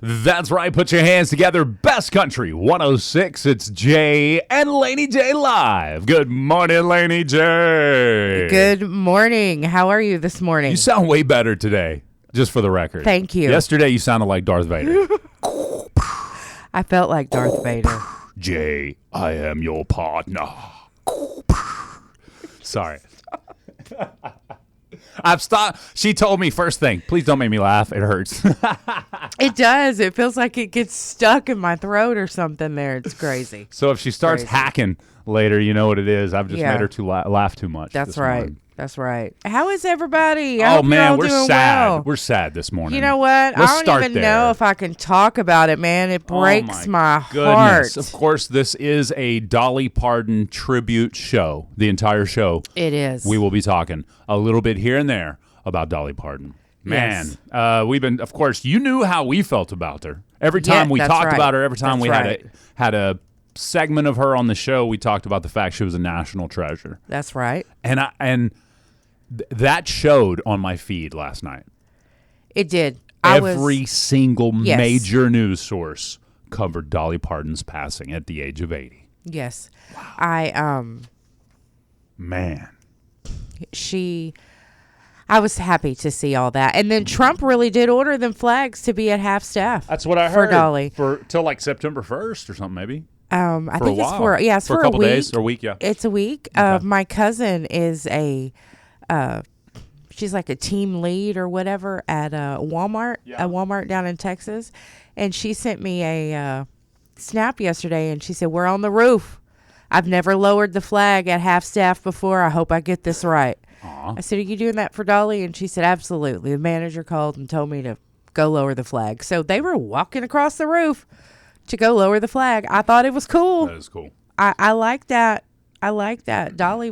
That's right. Put your hands together. Best Country 106. It's Jay and Laney J live. Good morning, Laney J. Good morning. How are you this morning? You sound way better today, just for the record. Thank you. Yesterday, you sounded like Darth Vader. I felt like Darth Vader. Jay, I am your partner. Sorry. I've stopped. She told me first thing, please don't make me laugh. It hurts. It does. It feels like it gets stuck in my throat or something there. It's crazy. So if she starts hacking later, you know what it is. I've just made her laugh too much. That's right. Morning. That's right. How is everybody? Oh, man, we're sad. Well. We're sad this morning. You know what? Let's I don't even know if I can talk about it, man. It breaks my heart. Of course, this is a Dolly Parton tribute show, the entire show. It is. We will be talking a little bit here and there about Dolly Parton. Man, yes. We've been, of course, you knew how we felt about her. Every time we talked about her, every time we had a segment of her on the show, we talked about the fact she was a national treasure. That's right. And that showed on my feed last night. It did. Every single major news source covered Dolly Parton's passing at the age of 80. Yes. Wow. Man. I was happy to see all that. And then Trump really did order them flags to be at half staff. That's what I heard. For Dolly. Till like September 1st or something maybe. I think it's for a couple week. Days or a week, yeah. It's a week. Okay. My cousin is she's like a team lead or whatever at Walmart, a Walmart down in Texas. And she sent me a snap yesterday and she said, "We're on the roof. I've never lowered the flag at half staff before. I hope I get this right." I said, "Are you doing that for Dolly?" And she said, "Absolutely." The manager called and told me to go lower the flag. So they were walking across the roof to go lower the flag. I thought it was cool. That is cool. I like that. I like that. Dolly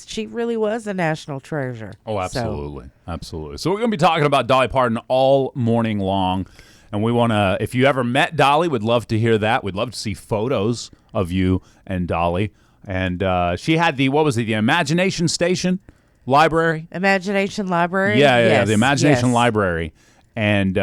she really was a national treasure. Oh, absolutely. Absolutely. So we're going to be talking about Dolly Parton all morning long. And we want to, if you ever met Dolly, we'd love to hear that. We'd love to see photos of you and Dolly. And she had the Imagination Station Library? Imagination Library? Yeah, the Imagination Library. And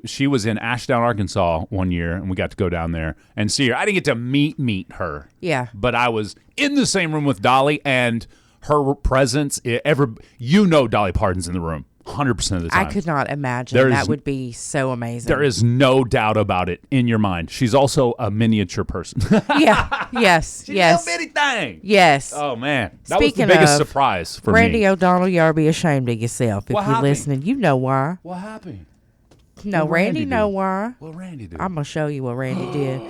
she was in Ashdown, Arkansas one year, and we got to go down there and see her. I didn't get to meet her. Yeah. But I was in the same room with Dolly, and her presence, Dolly Parton's in the room 100% of the time. I could not imagine. That would be so amazing. There is no doubt about it in your mind. She's also a miniature person. Yeah. Yes. She's a little bitty thing. Yes. Oh, man. That was the biggest surprise for me. Randy O'Donnell, you ought to be ashamed of yourself if you're listening. You know why. What happened? No, Randy know why. What Randy did? I'm going to show you what Randy did.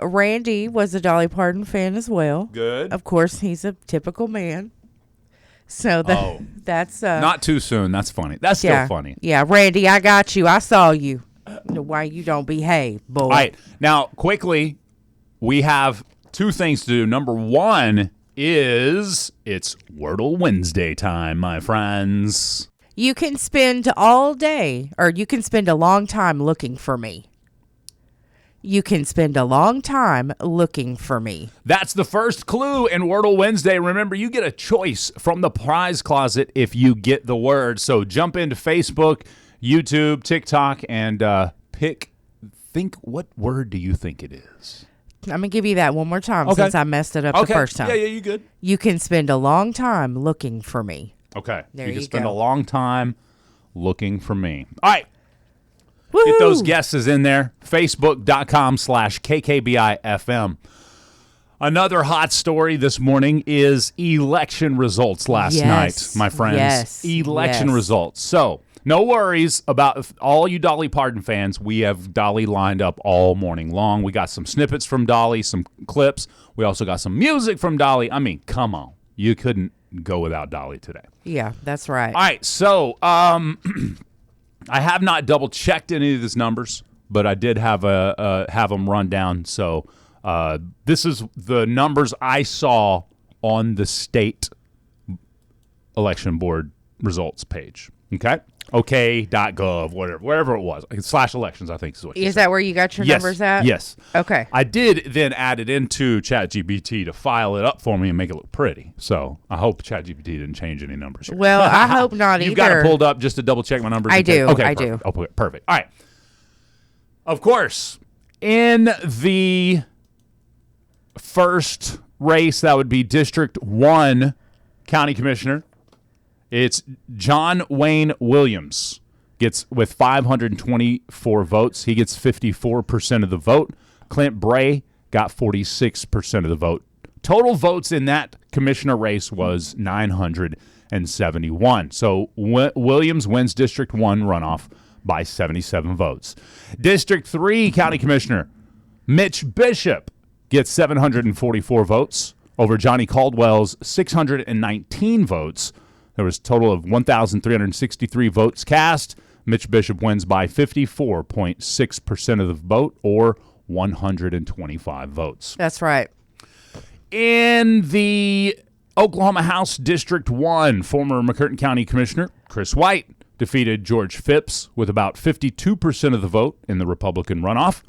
Randy was a Dolly Parton fan as well. Good. Of course, he's a typical man. So that's not too soon. That's funny. That's still funny. Yeah, Randy, I got you. I saw you. Why you don't behave, boy? All right. Now, quickly, we have two things to do. Number one is it's Wordle Wednesday time, my friends. You can spend all day, or you can spend a long time looking for me. You can spend a long time looking for me. That's the first clue in Wordle Wednesday. Remember, you get a choice from the prize closet if you get the word. So jump into Facebook, YouTube, TikTok, and think, what word do you think it is? I'm going to give you that one more time since I messed it up the first time. Yeah, you good. You can spend a long time looking for me. Okay. There you can spend go. a long time looking for me. All right. Woo-hoo! Get those guesses in there. Facebook.com/KKBI FM. Another hot story this morning is election results last night, my friends. Yes. Election results. So, no worries about all you Dolly Parton fans. We have Dolly lined up all morning long. We got some snippets from Dolly, some clips. We also got some music from Dolly. I mean, come on. You couldn't go without Dolly today. Yeah, that's right. All right, so I have not double-checked any of these numbers, but I did have them run down. So this is the numbers I saw on the state election board results page. Okay? OK.gov, wherever it was. /elections, I think is what you Is said. that where you got your numbers at? Yes. Okay. I did then add it into ChatGPT to file it up for me and make it look pretty. So I hope ChatGPT didn't change any numbers here. Well, I hope not either. You've got it pulled up just to double check my numbers? I do. Okay, I perfect. do. Oh, perfect. All right. Of course, in the first race, that would be District 1 County Commissioner. It's John Wayne Williams gets with 524 votes. He gets 54% of the vote. Clint Bray got 46% of the vote. Total votes in that commissioner race was 971. So Williams wins District 1 runoff by 77 votes. District 3 County Commissioner Mitch Bishop gets 744 votes over Johnny Caldwell's 619 votes. There was a total of 1,363 votes cast. Mitch Bishop wins by 54.6% of the vote, or 125 votes. That's right. In the Oklahoma House District 1, former McCurtain County Commissioner Chris White defeated George Phipps with about 52% of the vote in the Republican runoff.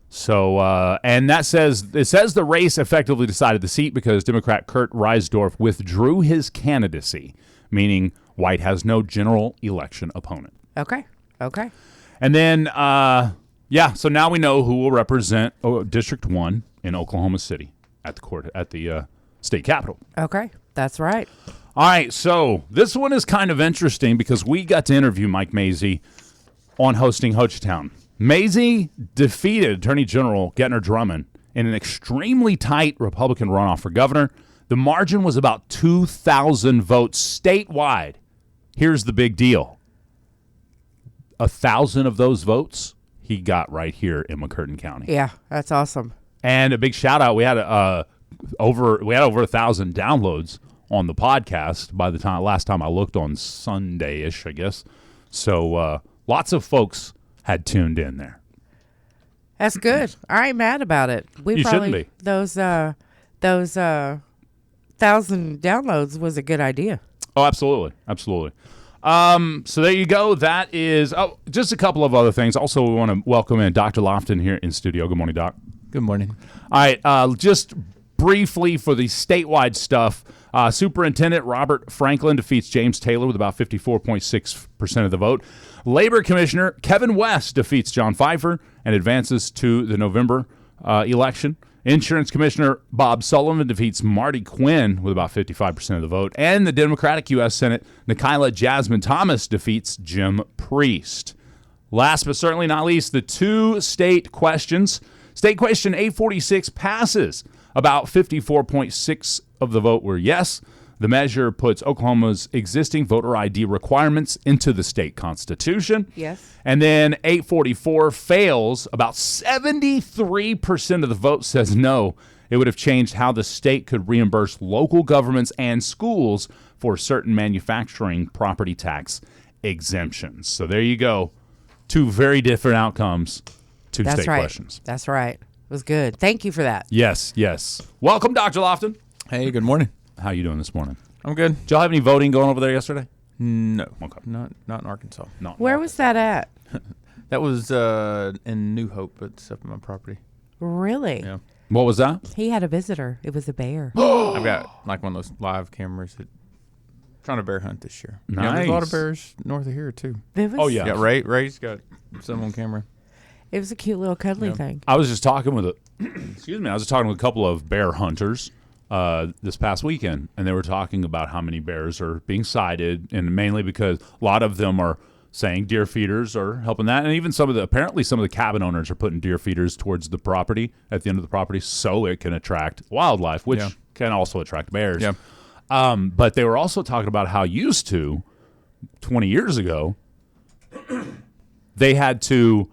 So, and it says the race effectively decided the seat because Democrat Kurt Reisdorf withdrew his candidacy, meaning White has no general election opponent. Okay. And then, so now we know who will represent District 1 in Oklahoma City at the state capitol. Okay, that's right. All right, so this one is kind of interesting because we got to interview Mike Mazie on hosting Hochtown. Mazie defeated Attorney General Getner Drummond in an extremely tight Republican runoff for governor. The margin was about 2,000 votes statewide. Here's the big deal. 1,000 of those votes he got right here in McCurtain County. Yeah, that's awesome. And a big shout out. We had over 1,000 downloads on the podcast by the last time I looked on Sunday-ish, I guess. So lots of folks had tuned in there. That's good. I ain't mad about it. You shouldn't be. Those 1,000 downloads was a good idea. Oh, absolutely. So there you go. That is just a couple of other things. Also, we want to welcome in Dr. Lofton here in studio. Good morning, Doc. Good morning. All right. Just briefly for the statewide stuff, Superintendent Robert Franklin defeats James Taylor with about 54.6% of the vote. Labor Commissioner Kevin West defeats John Pfeiffer and advances to the November election. Insurance Commissioner Bob Sullivan defeats Marty Quinn with about 55% of the vote. And the Democratic U.S. Senate Nikayla Jasmine Thomas defeats Jim Priest. Last but certainly not least, the two state questions. State question 846 passes. About 54.6% of the vote were yes. The measure puts Oklahoma's existing voter ID requirements into the state constitution. Yes. And then 844 fails. About 73% of the vote says no. It would have changed how the state could reimburse local governments and schools for certain manufacturing property tax exemptions. So there you go. Two very different outcomes. That's state right. questions. That's right. It was good. Thank you for that. Yes. Welcome, Dr. Lofton. Hey, good morning. How you doing this morning? I'm good. Did y'all have any voting going over there yesterday? No. Okay. Not in Arkansas. No. Where was that at? That was in New Hope. It's up on my property. Really? Yeah. What was that? He had a visitor. It was a bear. I've got like one of those live cameras that trying to bear hunt this year. Nice. Yeah, there's a lot of bears north of here too. Oh, yeah. Got Ray's got some on camera. It was a cute little cuddly thing. I was just talking with a couple of bear hunters this past weekend, and they were talking about how many bears are being sighted, and mainly because a lot of them are saying deer feeders are helping that, and even apparently some of the cabin owners are putting deer feeders towards the property at the end of the property so it can attract wildlife, which can also attract bears. Yeah. But they were also talking about how 20 years ago, they had to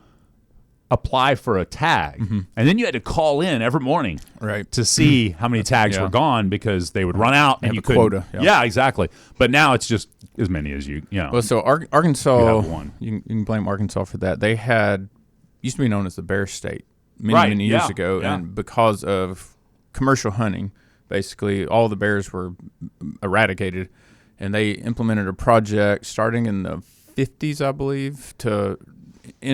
apply for a tag, and then you had to call in every morning to see how many tags were gone because they would run out and you couldn't. Quota. Yeah, exactly. But now it's just as many as you know. Well, so Arkansas, You have one. you can blame Arkansas for that. They used to be known as the Bear State many years ago, and because of commercial hunting, basically all the bears were eradicated, and they implemented a project starting in the 50s, I believe, to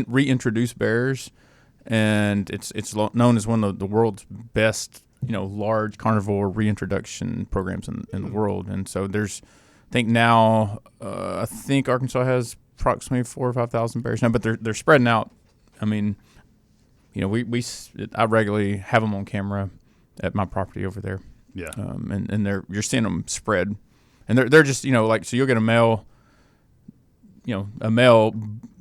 reintroduce bears, and it's known as one of the world's best, large carnivore reintroduction programs in the world. And so there's, I think Arkansas has approximately 4,000 or 5,000 bears now, but they're spreading out. I mean, I regularly have them on camera at my property over there. Yeah. And you're seeing them spread, and they're just so you'll get a male.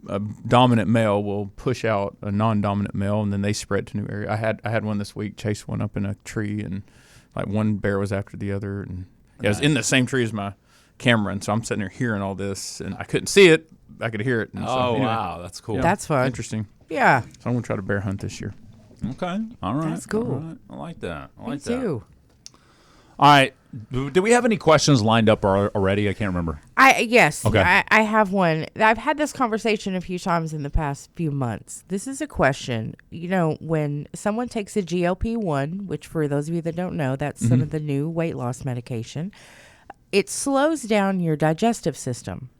A dominant male will push out a non-dominant male, and then they spread to new area. I had one this week chase one up in a tree, and like one bear was after the other, and it was in the same tree as my camera, and so I'm sitting there hearing all this, and I couldn't see it, I could hear it. And wow, that's cool. That's fun. Interesting. Yeah. So I'm gonna try to bear hunt this year. Okay, all right, that's cool. All right. I like that. Me too. All right. Do we have any questions lined up already? I can't remember. Yes. Okay. I have one. I've had this conversation a few times in the past few months. This is a question. When someone takes a GLP-1, which for those of you that don't know, that's some of the new weight loss medication, it slows down your digestive system.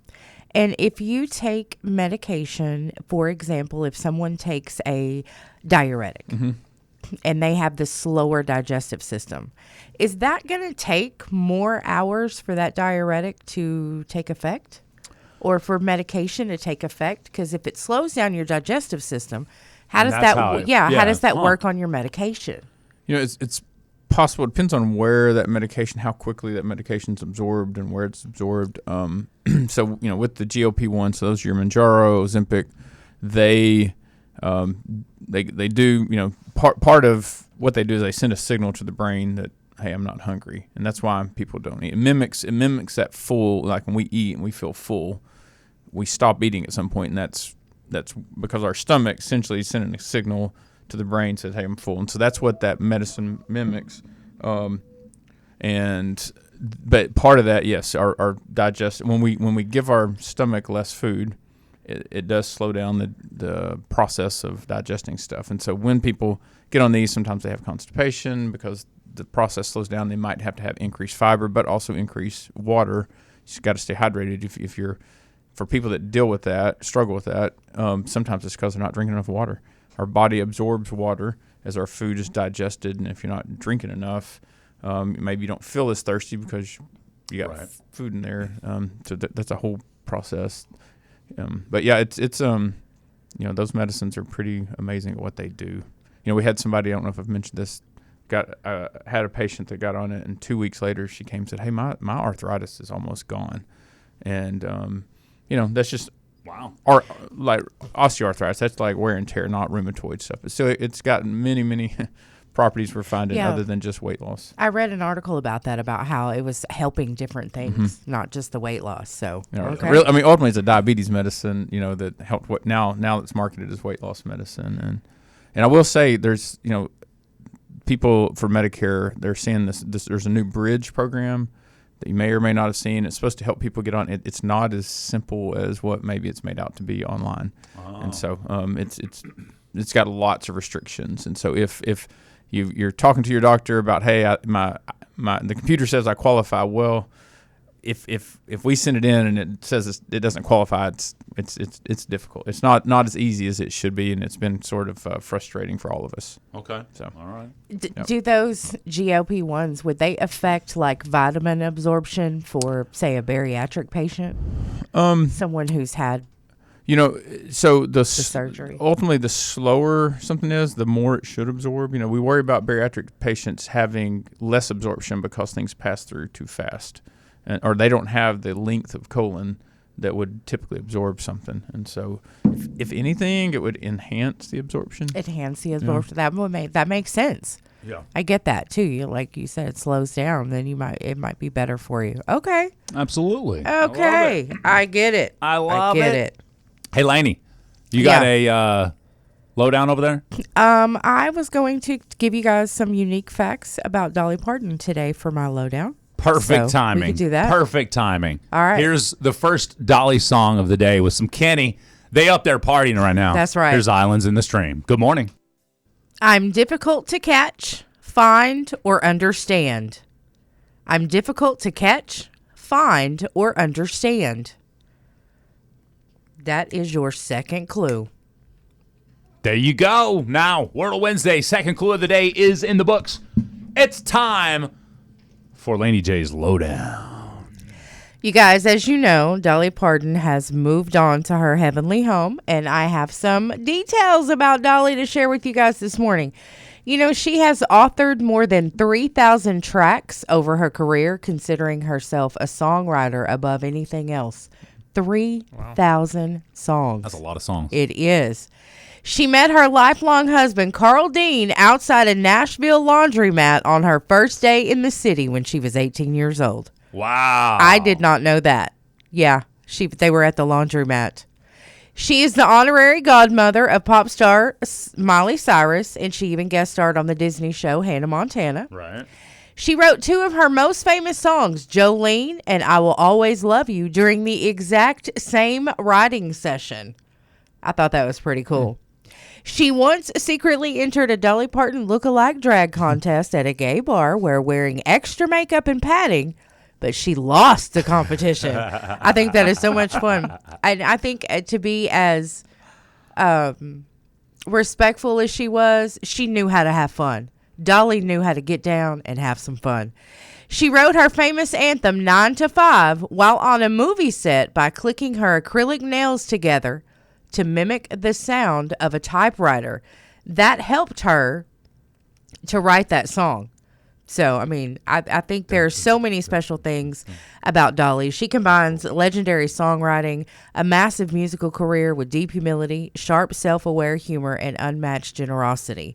And if you take medication, for example, if someone takes a diuretic, and they have the slower digestive system, is that going to take more hours for that diuretic to take effect, or for medication to take effect? Because if it slows down your digestive system, how does that work on your medication? It's possible. It depends on where that medication, how quickly that medication's absorbed, and where it's absorbed. So with the GLP-1, so those are your Mounjaro, Ozempic, they do, part of what they do is they send a signal to the brain that, hey, I'm not hungry. And that's why people don't eat. It mimics that full, like when we eat and we feel full, we stop eating at some point. And that's because our stomach essentially is sending a signal to the brain, says, hey, I'm full. And so that's what that medicine mimics. But part of that, yes, our digest, when we give our stomach less food, it does slow down the process of digesting stuff. And so when people get on these, sometimes they have constipation because the process slows down. They might have to have increased fiber, but also increased water. You just got to stay hydrated. If you're, for people that deal with that, struggle with that, sometimes it's because they're not drinking enough water. Our body absorbs water as our food is digested, and if you're not drinking enough, maybe you don't feel as thirsty because you got food in there. So that's a whole process. But yeah, it's those medicines are pretty amazing at what they do. We had somebody, I don't know if I've mentioned this, had a patient that got on it, and 2 weeks later she came and said, hey, my arthritis is almost gone. And that's just like osteoarthritis. That's like wear and tear, not rheumatoid stuff. So it's got many properties we're finding other than just weight loss. I read an article about that, about how it was helping different things, not just the weight loss. So, really, ultimately it's a diabetes medicine, that helped now it's marketed as weight loss medicine. And I will say there's, people for Medicare, they're seeing this, there's a new bridge program that you may or may not have seen. It's supposed to help people get on. It's not as simple as what maybe it's made out to be online. And so it's got lots of restrictions. And so if you're talking to your doctor about, hey, the computer says I qualify. Well, if we send it in and it says it doesn't qualify, it's difficult. It's not as easy as it should be, and it's been sort of frustrating for all of us. Okay. So all right. Do those GLP-1s, would they affect like vitamin absorption for, say, a bariatric patient? Someone who's had so the surgery. Ultimately, the slower something is, the more it should absorb. We worry about bariatric patients having less absorption because things pass through too fast, or they don't have the length of colon that would typically absorb something. And so, if anything, it would enhance the absorption. Yeah. That makes sense. Yeah, I get that too. Like you said, it slows down. Then it might be better for you. Okay. Absolutely. Okay, I get it. I get it. Hey, Laney, you got a lowdown over there? I was going to give you guys some unique facts about Dolly Parton today for my lowdown. Perfect timing. We could do that. Perfect timing. All right. Here's the first Dolly song of the day with some Kenny. They up there partying right now. That's right. Here's Islands in the Stream. Good morning. I'm difficult to catch, find, or understand. I'm difficult to catch, find, or understand. That is your second clue. There you go. Now, Wordle Wednesday, second clue of the day is in the books. It's time for Laney J's Lowdown. You guys, as you know, Dolly Parton has moved on to her heavenly home, and I have some details about Dolly to share with you guys this morning. You know, she has authored more than 3,000 tracks over her career, considering herself a songwriter above anything else. 3,000 songs. That's a lot of songs. It is. She met her lifelong husband, Carl Dean, outside a Nashville laundromat on her first day in the city when she was 18 years old. Wow. I did not know that. Yeah, they were at the laundromat. She is the honorary godmother of pop star Miley Cyrus, and she even guest starred on the Disney show Hannah Montana. Right. She wrote two of her most famous songs, Jolene and I Will Always Love You, during the exact same writing session. I thought that was pretty cool. She once secretly entered a Dolly Parton look-alike drag contest at a gay bar where wearing extra makeup and padding, but she lost the competition. I think that is so much fun. And I think to be as respectful as she was, she knew how to have fun. Dolly knew how to get down and have some fun. She wrote her famous anthem 9 to 5 while on a movie set by clicking her acrylic nails together to mimic the sound of a typewriter. That helped her to write that song. So, I mean, I think there are so many special things about Dolly. She combines legendary songwriting, a massive musical career with deep humility, sharp self-aware humor, and unmatched generosity.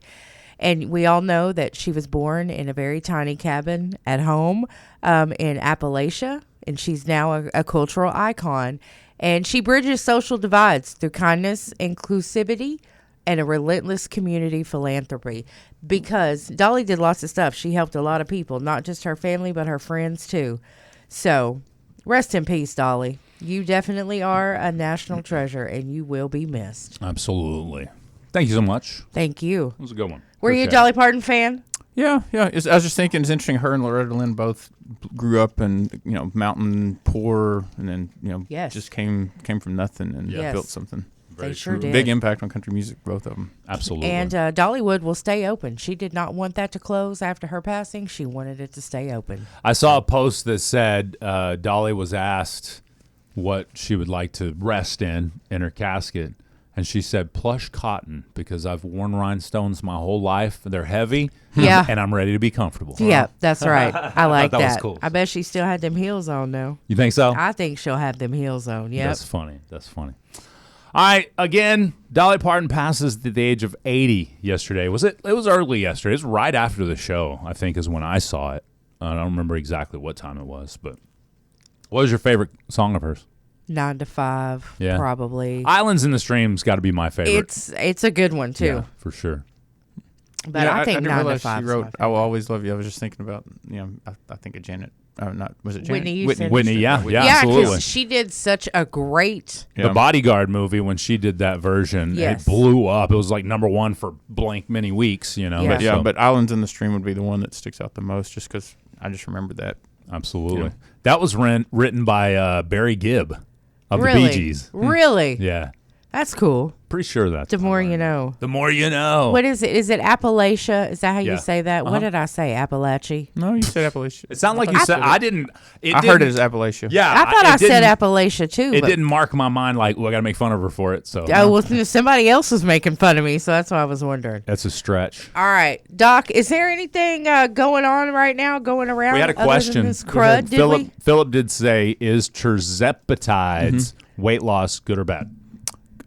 And we all know that she was born in a very tiny cabin at home in Appalachia, and she's now a cultural icon. And she bridges social divides through kindness, inclusivity, and a relentless community philanthropy, because Dolly did lots of stuff. She helped a lot of people, not just her family, but her friends too. So rest in peace, Dolly. You definitely are a national treasure, and you will be missed. Absolutely. Thank you so much. Thank you. It was a good one. Were you a Dolly Parton fan? Yeah. I was just thinking, it's interesting. Her and Loretta Lynn both grew up in, mountain poor, and then, Yes. just came from nothing and Yes. built something. They sure did. Big impact on country music, both of them. Absolutely. And Dollywood will stay open. She did not want that to close after her passing. She wanted it to stay open. I saw a post that said Dolly was asked what she would like to rest in her casket. And she said, plush cotton, because I've worn rhinestones my whole life. They're heavy, Yeah. and I'm ready to be comfortable. Yeah, that's right. I like that that. was cool. I bet she still had them heels on, though. You think so? I think she'll have them heels on, yep. That's funny. All right, again, Dolly Parton passes the age of 80 yesterday. It was early yesterday. It was right after the show, I think, is when I saw it. I don't remember exactly what time it was, but what was your favorite song of hers? 9 to 5, Yeah. probably. Islands in the Stream's got to be my favorite. It's a good one, too. Yeah, for sure. But I think 9 to 5 she is wrote, my I Will favorite. Always Love You. I was just thinking about, I think of Janet. Was it Janet? Whitney Houston. Whitney, yeah, Yeah, absolutely. because she did such a great... The Bodyguard movie, when she did that version, Yes. it blew up. It was like #1 for blank many weeks, Yeah. But Islands in the Stream would be the one that sticks out the most, just because I just remember that. Absolutely. Yeah. That was written by Barry Gibb of Really? the Bee Gees. Really? Yeah. That's cool. Pretty sure that's The more you know. The more you know. What is it? Is it Appalachia? Is that how Yeah. you say that? What did I say? Appalachia? No, you said Appalachia. It sounded like you said. I didn't. I heard it as Appalachia. Yeah. I thought I said didn't- Appalachia too. It but- didn't mark my mind like, well, I got to make fun of her for it. So Oh, well, somebody else was making fun of me, so that's why I was wondering. that's a stretch. All right, Doc, is there anything going on right now, going around? We had a other than question. this crud, did we? Philip did say, is terzepatides weight loss good or bad?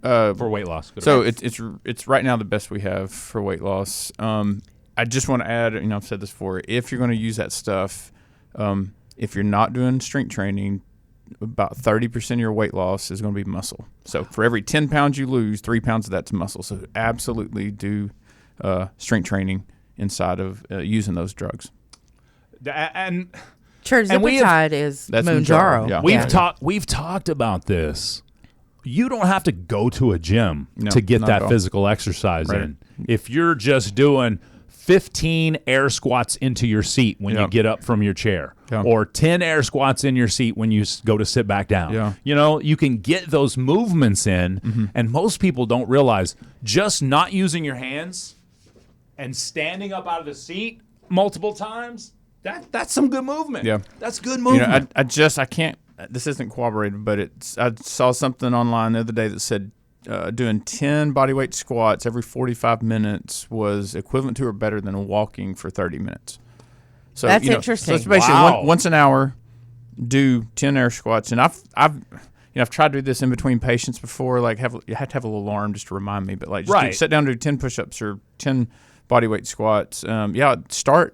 For weight loss. Good So or bad? it's right now the best we have for weight loss. I just want to add, I've said this before. If you're going to use that stuff, if you're not doing strength training, about 30% of your weight loss is going to be muscle. So for every 10 pounds you lose, 3 pounds of that's muscle. So absolutely do strength training inside of using those drugs. And Terzepatide is That's Mounjaro. Mounjaro, yeah. we've talked about this. You don't have to go to a gym No, to get not at that all. physical exercise Right. in. If you're just doing 15 air squats into your seat when you Yeah. get up from your chair, Yeah. or 10 air squats in your seat when you go to sit back down, Yeah. you can get those movements in, and most people don't realize just not using your hands and standing up out of the seat multiple times, that's some good movement. Yeah. That's good movement. I can't. this isn't corroborated, but I saw something online the other day that said doing 10 bodyweight squats every 45 minutes was equivalent to or better than walking for 30 minutes. So that's interesting. So it's basically once an hour, do 10 air squats. And I've tried to do this in between patients before. Like you have to have a little alarm just to remind me. But like just sit down and do 10 push-ups or 10 bodyweight squats. Start.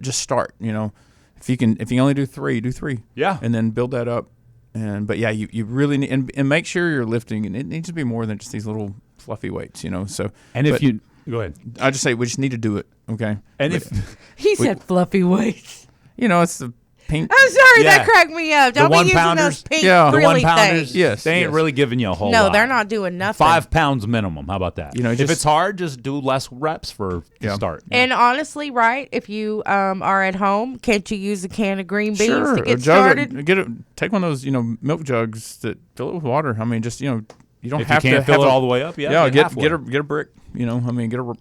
If you can only do 3, do 3. Yeah, and then build that up. But you really need and make sure you're lifting, and it needs to be more than just these little fluffy weights, So if you go ahead, I just say we just need to do it, okay? And he said fluffy weights, it's the pink. I'm sorry, that cracked me up. Don't be using those pink the really 1-pounders. things. Yes, they ain't really giving you a whole lot. No, they're not doing nothing. 5 pounds minimum. How about that? If it's hard, just do less reps to start. And honestly, right? If you are at home, can't you use a can of green beans to get started? started? Take one of those, milk jugs that fill it with water. I mean, just you don't if have you can't to fill it all the way up. Yeah, get a brick. Get a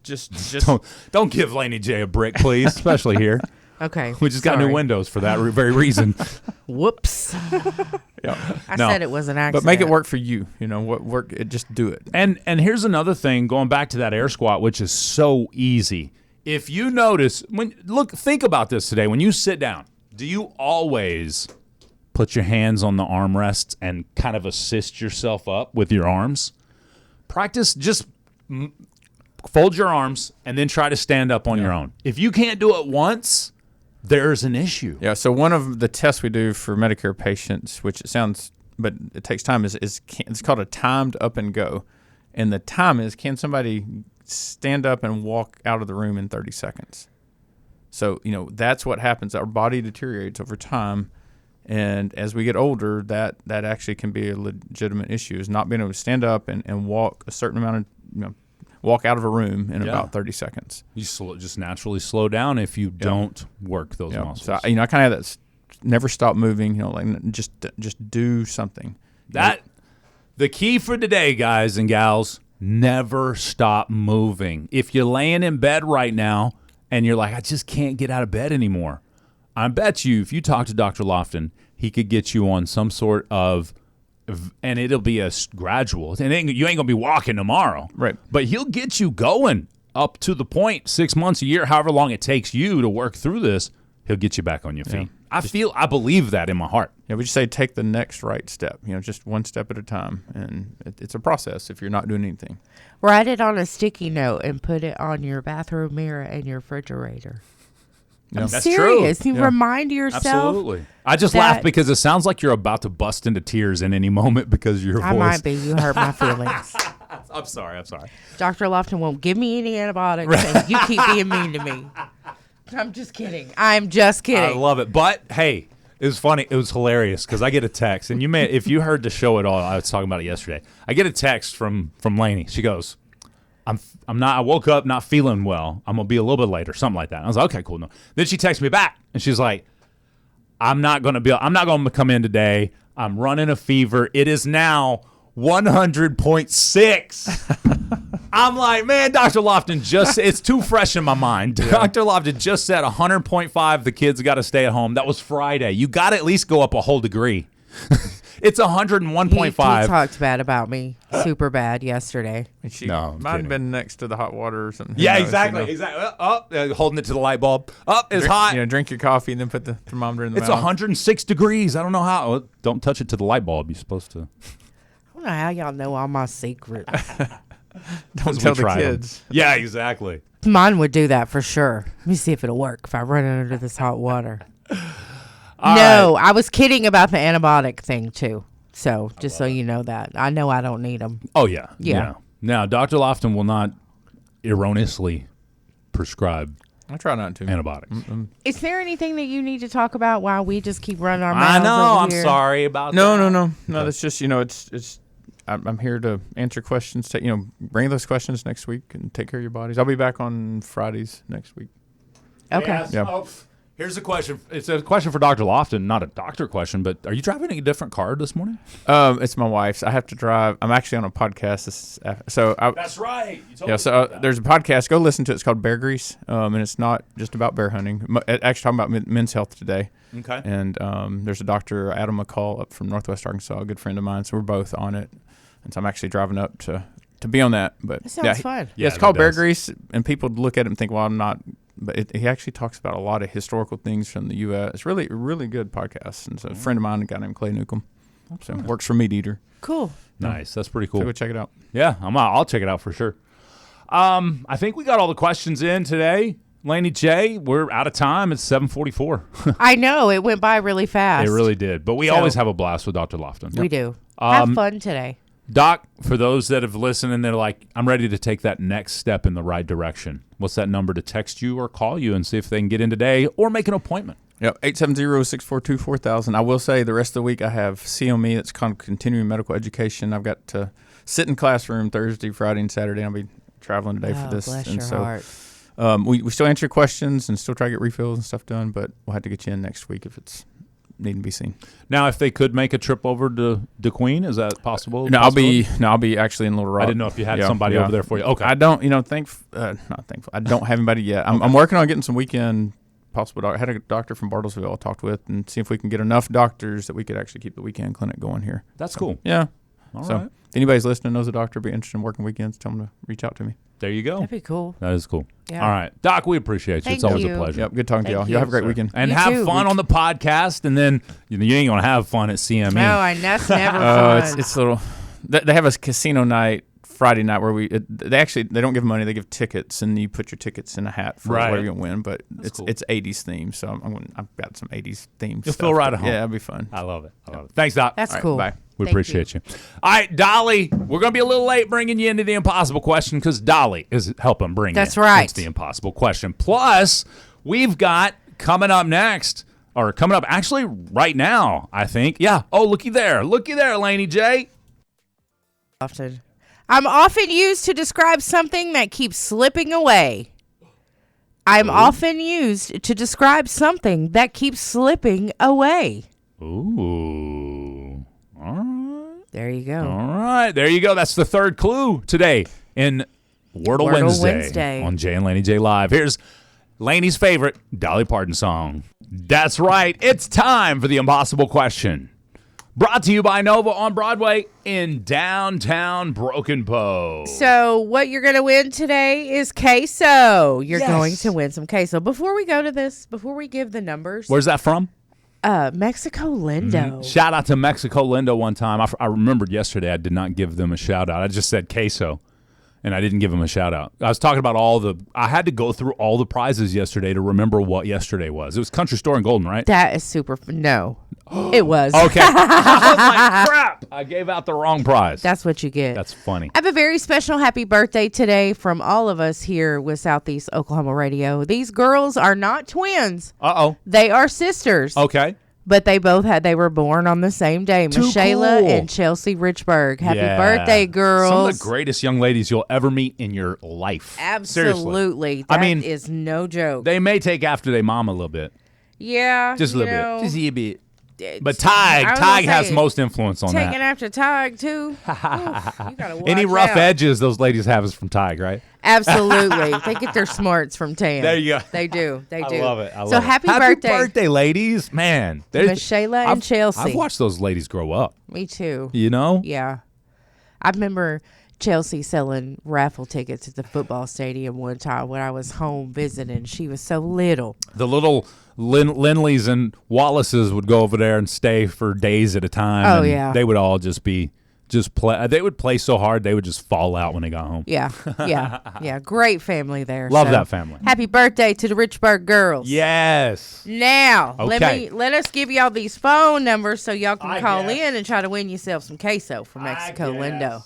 just don't give Laney J a brick, please, especially here. Okay, we just got new windows for that very reason. Whoops. I said it was an accident. But make it work for you. What work? Just do it. And here's another thing. Going back to that air squat, which is so easy. If you notice, think about this today. When you sit down, do you always put your hands on the armrests and kind of assist yourself up with your arms? Practice just fold your arms and then try to stand up on your own. If you can't do it once, there's an issue. Yeah, so one of the tests we do for Medicare patients, which it sounds, but it takes time, is it's called a timed up and go. And the time is, can somebody stand up and walk out of the room in 30 seconds? So, that's what happens. Our body deteriorates over time. And as we get older, that actually can be a legitimate issue, is not being able to stand up and walk a certain amount of, walk out of a room in about 30 seconds. You just naturally slow down if you don't work those muscles. So, I kind of have that never stop moving, just do something. The key for today, guys and gals, never stop moving. If you're laying in bed right now and you're like, I just can't get out of bed anymore, I bet you if you talk to Dr. Lofton, he could get you on some sort of, and it'll be a gradual. And you ain't going to be walking tomorrow. Right. But he'll get you going up to the point, 6 months, a year, however long it takes you to work through this, he'll get you back on your feet. I believe that in my heart. Yeah, we just say take the next right step, just one step at a time. And it's a process if you're not doing anything. Write it on a sticky note and put it on your bathroom mirror and your refrigerator. I'm serious. True. You remind yourself. Absolutely. I just laugh because it sounds like you're about to bust into tears in any moment because of your voice. I might be. You hurt my feelings. I'm sorry. Dr. Lofton won't give me any antibiotics, and you keep being mean to me. I'm just kidding. I love it. But, hey, it was funny. It was hilarious because I get a text. And if you heard the show at all, I was talking about it yesterday. I get a text from Laney. She goes, I woke up not feeling well. I'm going to be a little bit later, something like that. And I was like, okay, cool. No. Then she texts me back and she's like, I'm not going to come in today. I'm running a fever. It is now 100.6. I'm like, man, Dr. Lofton it's too fresh in my mind. Yeah. Dr. Lofton just said 100.5. The kids got to stay at home. That was Friday. You got to at least go up a whole degree. It's 101.5. He talked bad about me, super bad yesterday. She might have been next to the hot water or something. Yeah, exactly. Holding it to the light bulb. It's hot. Drink your coffee and then put the thermometer in the mouth. It's 106 degrees. I don't know how. Well, don't touch it to the light bulb. You're supposed to. I don't know how y'all know all my secrets. Don't tell the kids. Yeah, exactly. Mine would do that for sure. Let me see if it'll work if I run it under this hot water. No, I was kidding about the antibiotic thing too. So just so you know that. I know I don't need them. Oh, yeah. Now, Dr. Lofton will not erroneously prescribe I try not to. Antibiotics. Is there anything that you need to talk about while we just keep running our mouths? I know. Over I'm here? sorry about No. that. No, that's just, it's I'm here to answer questions. Bring those questions next week and take care of your bodies. I'll be back on Fridays next week. Okay. Yes. Yeah. Oh, Here's a question. It's a question for Dr. Lofton, not a doctor question, but are you driving a different car this morning? It's my wife's. I have to drive. I'm actually on a podcast. That's right. You told me there's a podcast. Go listen to it. It's called Bear Grease, and it's not just about bear hunting. Actually, talking about men's health today. Okay. And there's a Dr. Adam McCall up from Northwest Arkansas, a good friend of mine. So we're both on it, and so I'm actually driving up to be on that. But that sounds fun. Yeah, it's called Bear Grease, and people look at it and think, well, I'm not. But he actually talks about a lot of historical things from the U.S. It's really, really good podcast. And so a friend of mine, a guy named Clay Newcomb, so works for Meat Eater. Cool. Nice. That's pretty cool. So go check it out. Yeah, I'll check it out for sure. I think we got all the questions in today. Laney J, we're out of time. It's 7:44. I know. It went by really fast. It really did. But we always have a blast with Dr. Lofton. We do. Have fun today. Doc, for those that have listened and they're like, I'm ready to take that next step in the right direction, what's that number to text you or call you and see if they can get in today or make an appointment? Yep, 870-642-4000. I will say the rest of the week I have CME, that's called continuing medical education. I've got to sit in classroom Thursday, Friday, and Saturday. I'll be traveling today for this. Bless and your so heart. we still answer your questions and still try to get refills and stuff done, but we'll have to get you in next week if it's needing to be seen. Now, if they could make a trip over to DeQueen, is that possible? No, I'll be actually in Little Rock. I didn't know if you had somebody over there for you. Okay. I don't, not thankful. I don't have anybody yet. I'm working on getting some weekend possible. I had a doctor from Bartlesville I talked with and see if we can get enough doctors that we could actually keep the weekend clinic going here. That's cool. Yeah. All so right. If anybody's listening knows a doctor be interested in working weekends, tell them to reach out to me. There you go. That'd be cool. That is cool. Yeah. All right. Doc, we appreciate you. It's always a pleasure. Yep. Good talking to y'all. Thank Y'all have a great you. weekend. And You have too. fun on the podcast, and then you ain't going to have fun at CME. No, and that's never fun. It's a little. They have a casino night Friday night where they don't give money, they give tickets, and you put your tickets in a hat for whatever you win. But it's 80s themed, so I've got some 80s themed. You'll feel right at home. Yeah, it'll be fun. I love it. Thanks, Doc. That's All right, cool. bye. We Thank appreciate you. All right, Dolly, we're going to be a little late bringing you into the impossible question because Dolly is helping bring That's you right. into the impossible question. Plus, we've got coming up actually right now, I think. Yeah. Oh, looky there, Laney J. I'm often used to describe something that keeps slipping away. I'm often used to describe something that keeps slipping away. Ooh. All right. There you go. All right. There you go. That's the third clue today in Wordle Wednesday on Jay and Laney J Live. Here's Laney's favorite Dolly Parton song. That's right. It's time for the impossible question. Brought to you by Nova on Broadway in downtown Broken Bow. So what you're going to win today is queso. You're going to win some queso. Before we go to this, before we give the numbers. Where's that from? Mexico Lindo. Shout out to Mexico Lindo one time. I remembered yesterday I did not give them a shout out. I just said queso, and I didn't give them a shout out. I was talking about I had to go through all the prizes yesterday to remember what yesterday was. It was Country Store in Golden, right? That is super. No, it was. Okay. I was like, crap. I gave out the wrong prize. That's what you get. That's funny. I have a very special happy birthday today from all of us here with Southeast Oklahoma Radio. These girls are not twins. Uh-oh. They are sisters. Okay. But they were born on the same day. Michela and Chelsea Richburg. Happy birthday, girls. Some of the greatest young ladies you'll ever meet in your life. Absolutely. Seriously. That is no joke. They may take after their mom a little bit. Yeah. Just a little bit. Just a bit. But I was gonna Tig has say, most influence on taking that. after Tig, too. Oof, you gotta watch Any rough out. edges those ladies have is from Tig, right? Absolutely. They get their smarts from Tan. There you go. They do. They do. I love it. So happy birthday. Happy birthday, ladies. Man. Michela and Chelsea. I've watched those ladies grow up. Me too. You know? Yeah. I remember Chelsea selling raffle tickets at the football stadium one time when I was home visiting. She was so little. The little Lindleys and Wallaces would go over there and stay for days at a time. Oh, and yeah. They would all play. They would play so hard they would just fall out when they got home. Yeah. Yeah. Yeah. Great family there. Love that family. Happy birthday to the Richburg girls. Yes. Now, Okay. let us give y'all these phone numbers so y'all can call guess. in and try to win yourself some queso from Mexico Lindo.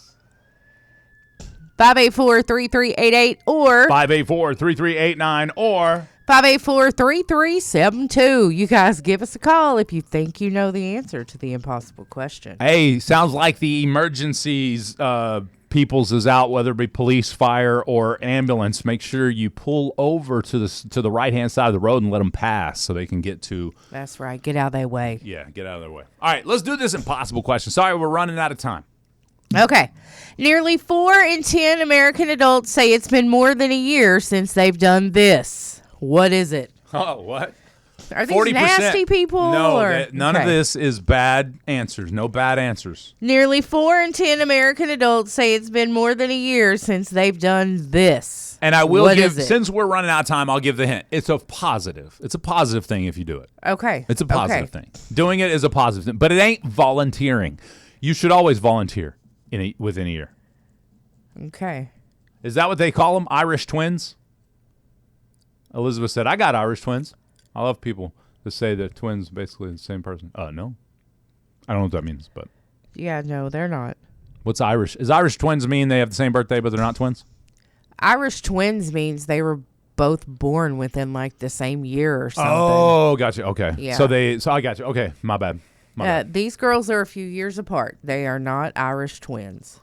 584-3388 or 584-3389 or 584-3372. You guys give us a call if you think you know the answer to the impossible question. hey, sounds like the emergencies people's is out, whether it be police, fire, or ambulance, make sure you pull over to the right-hand side of the road and let them pass so they can get to. That's right. Get out of their way. Yeah, get out of their way. All right, let's do this impossible question. Sorry, we're running out of time. Okay. Nearly 4 in 10 American adults say it's been more than a year since they've done this. What is it? Oh, what? Are these 40%. nasty people? No, none of this is bad answers. No bad answers. Nearly 4 in 10 American adults say it's been more than a year since they've done this. And I will give, since we're running out of time, I'll give the hint. It's a positive. It's a positive thing if you do it. Okay. It's a positive thing. Doing it is a positive thing, but it ain't volunteering. You should always volunteer within a year. Okay. Is that what they call them? Irish twins? Elizabeth said, I got Irish twins. I love people that say that twins basically the same person. No. I don't know what that means, but. Yeah, no, they're not. What's Irish? Is Irish twins mean they have the same birthday, but they're not twins? Irish twins means they were both born within like the same year or something. Oh, gotcha. Okay. Yeah. So I got you. Okay, my bad. These girls are a few years apart. They are not Irish twins.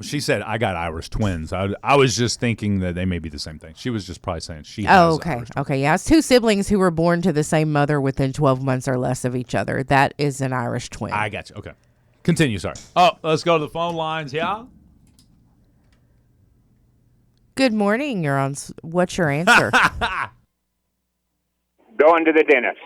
She said, I got Irish twins. I was just thinking that they may be the same thing. She was just probably saying she has okay. Irish twins. Okay, yeah. It's 2 siblings who were born to the same mother within 12 months or less of each other. That is an Irish twin. I got you. Okay. Continue, sorry. Oh, let's go to the phone lines, yeah? Good morning. You're on. What's your answer? Going to the dentist.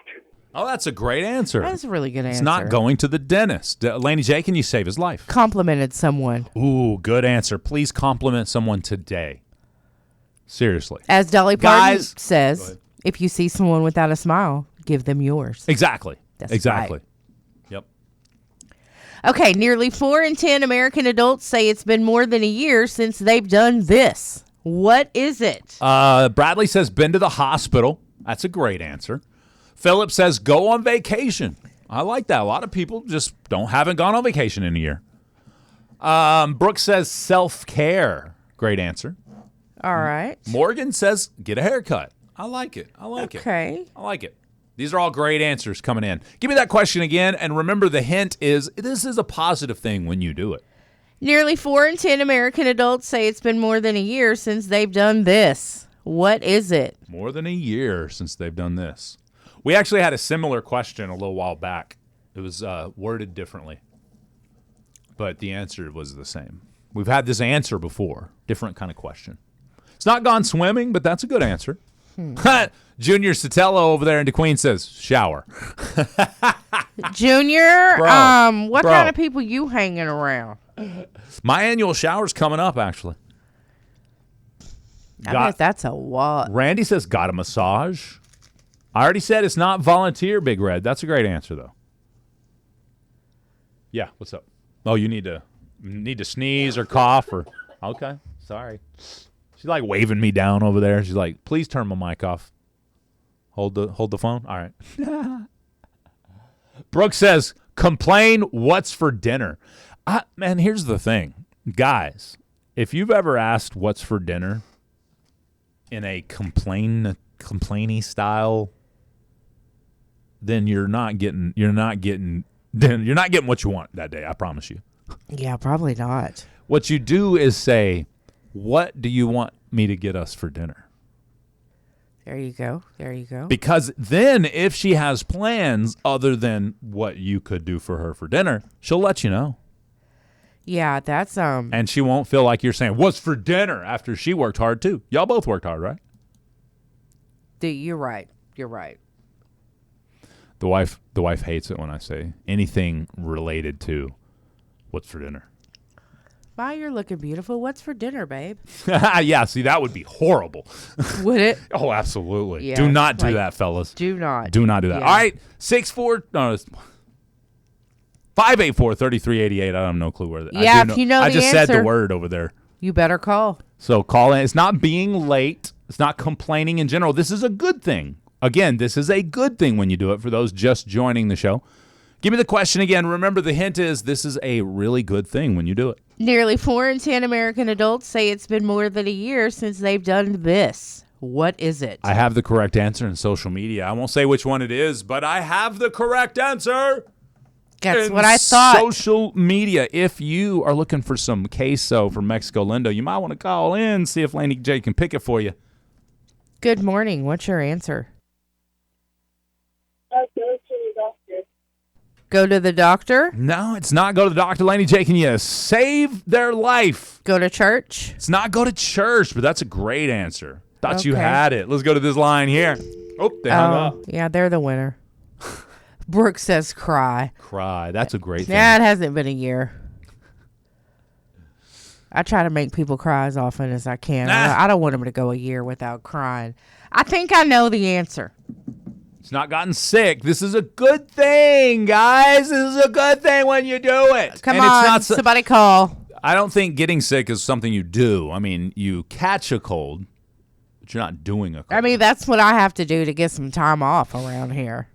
Oh, that's a great answer. That's a really good answer. It's not going to the dentist. Laney J, can you save his life? Complimented someone. Ooh, good answer. Please compliment someone today. Seriously. As Dolly Parton Guys, says, if you see someone without a smile, give them yours. Exactly. That's exactly. right. Yep. Okay, nearly 4 in 10 American adults say it's been more than a year since they've done this. What is it? Bradley says, been to the hospital. That's a great answer. Philip says, go on vacation. I like that. A lot of people just haven't gone on vacation in a year. Brooke says, self-care. Great answer. All right. Morgan says, get a haircut. I like it. I like it. Okay. I like it. These are all great answers coming in. Give me that question again, and remember the hint is this is a positive thing when you do it. Nearly 4 in 10 American adults say it's been more than a year since they've done this. What is it? More than a year since they've done this. We actually had a similar question a little while back. It was worded differently, but the answer was the same. We've had this answer before, different kind of question. It's not gone swimming, but that's a good answer. Junior Sotelo over there in DeQueen says, shower. Junior, Bro, what kind of people you hanging around? My annual shower's coming up, actually. I bet that's a lot. Randy says, got a massage. I already said it's not volunteer, Big Red. That's a great answer, though. Yeah, what's up? Oh, you need to sneeze or cough or... Okay, sorry. She's like waving me down over there. She's like, please turn my mic off. Hold the phone? All right. Brooke says, complain what's for dinner. Man, here's the thing. Guys, if you've ever asked what's for dinner in a complainy style, then you're not getting what you want that day, I promise you. Yeah, probably not. What you do is say, what do you want me to get us for dinner? There you go. There you go. Because then if she has plans other than what you could do for her for dinner, she'll let you know. Yeah, that's And she won't feel like you're saying, what's for dinner after she worked hard too. Y'all both worked hard, right? You're right. You're right. The wife hates it when I say anything related to what's for dinner. Bye, you're looking beautiful. What's for dinner, babe? Yeah, see, that would be horrible. Would it? Oh, absolutely. Yeah, do not do that, fellas. Do not. Do not do that. Yeah. All right, 584-3388. I have no clue where that. Yeah, if you know I the just said the answer. word over there. You better call. So call in. It's not being late. It's not complaining in general. This is a good thing. Again, this is a good thing when you do it for those just joining the show. Give me the question again. Remember, the hint is this is a really good thing when you do it. Nearly 4 in 10 American adults say it's been more than a year since they've done this. What is it? I have the correct answer in social media. I won't say which one it is, but I have the correct answer. That's what I thought. Social media. If you are looking for some queso from Mexico Lindo, you might want to call in, see if Laney J can pick it for you. Good morning. What's your answer? Go to the doctor. Go to the doctor? No, it's not go to the doctor. Laney J, can you save their life? Go to church? It's not go to church, but that's a great answer. Thought you Okay. had it. Let's go to this line here. Oh, they hung up. Yeah, they're the winner. Brooke says cry. Cry. That's a great thing. Yeah, it hasn't been a year. I try to make people cry as often as I can. I don't want them to go a year without crying. I think I know the answer. It's not gotten sick. This is a good thing, guys. This is a good thing when you do it. Come And on, it's not somebody call. I don't think getting sick is something you do. I mean, you catch a cold, but you're not doing a cold. I mean, that's what I have to do to get some time off around here.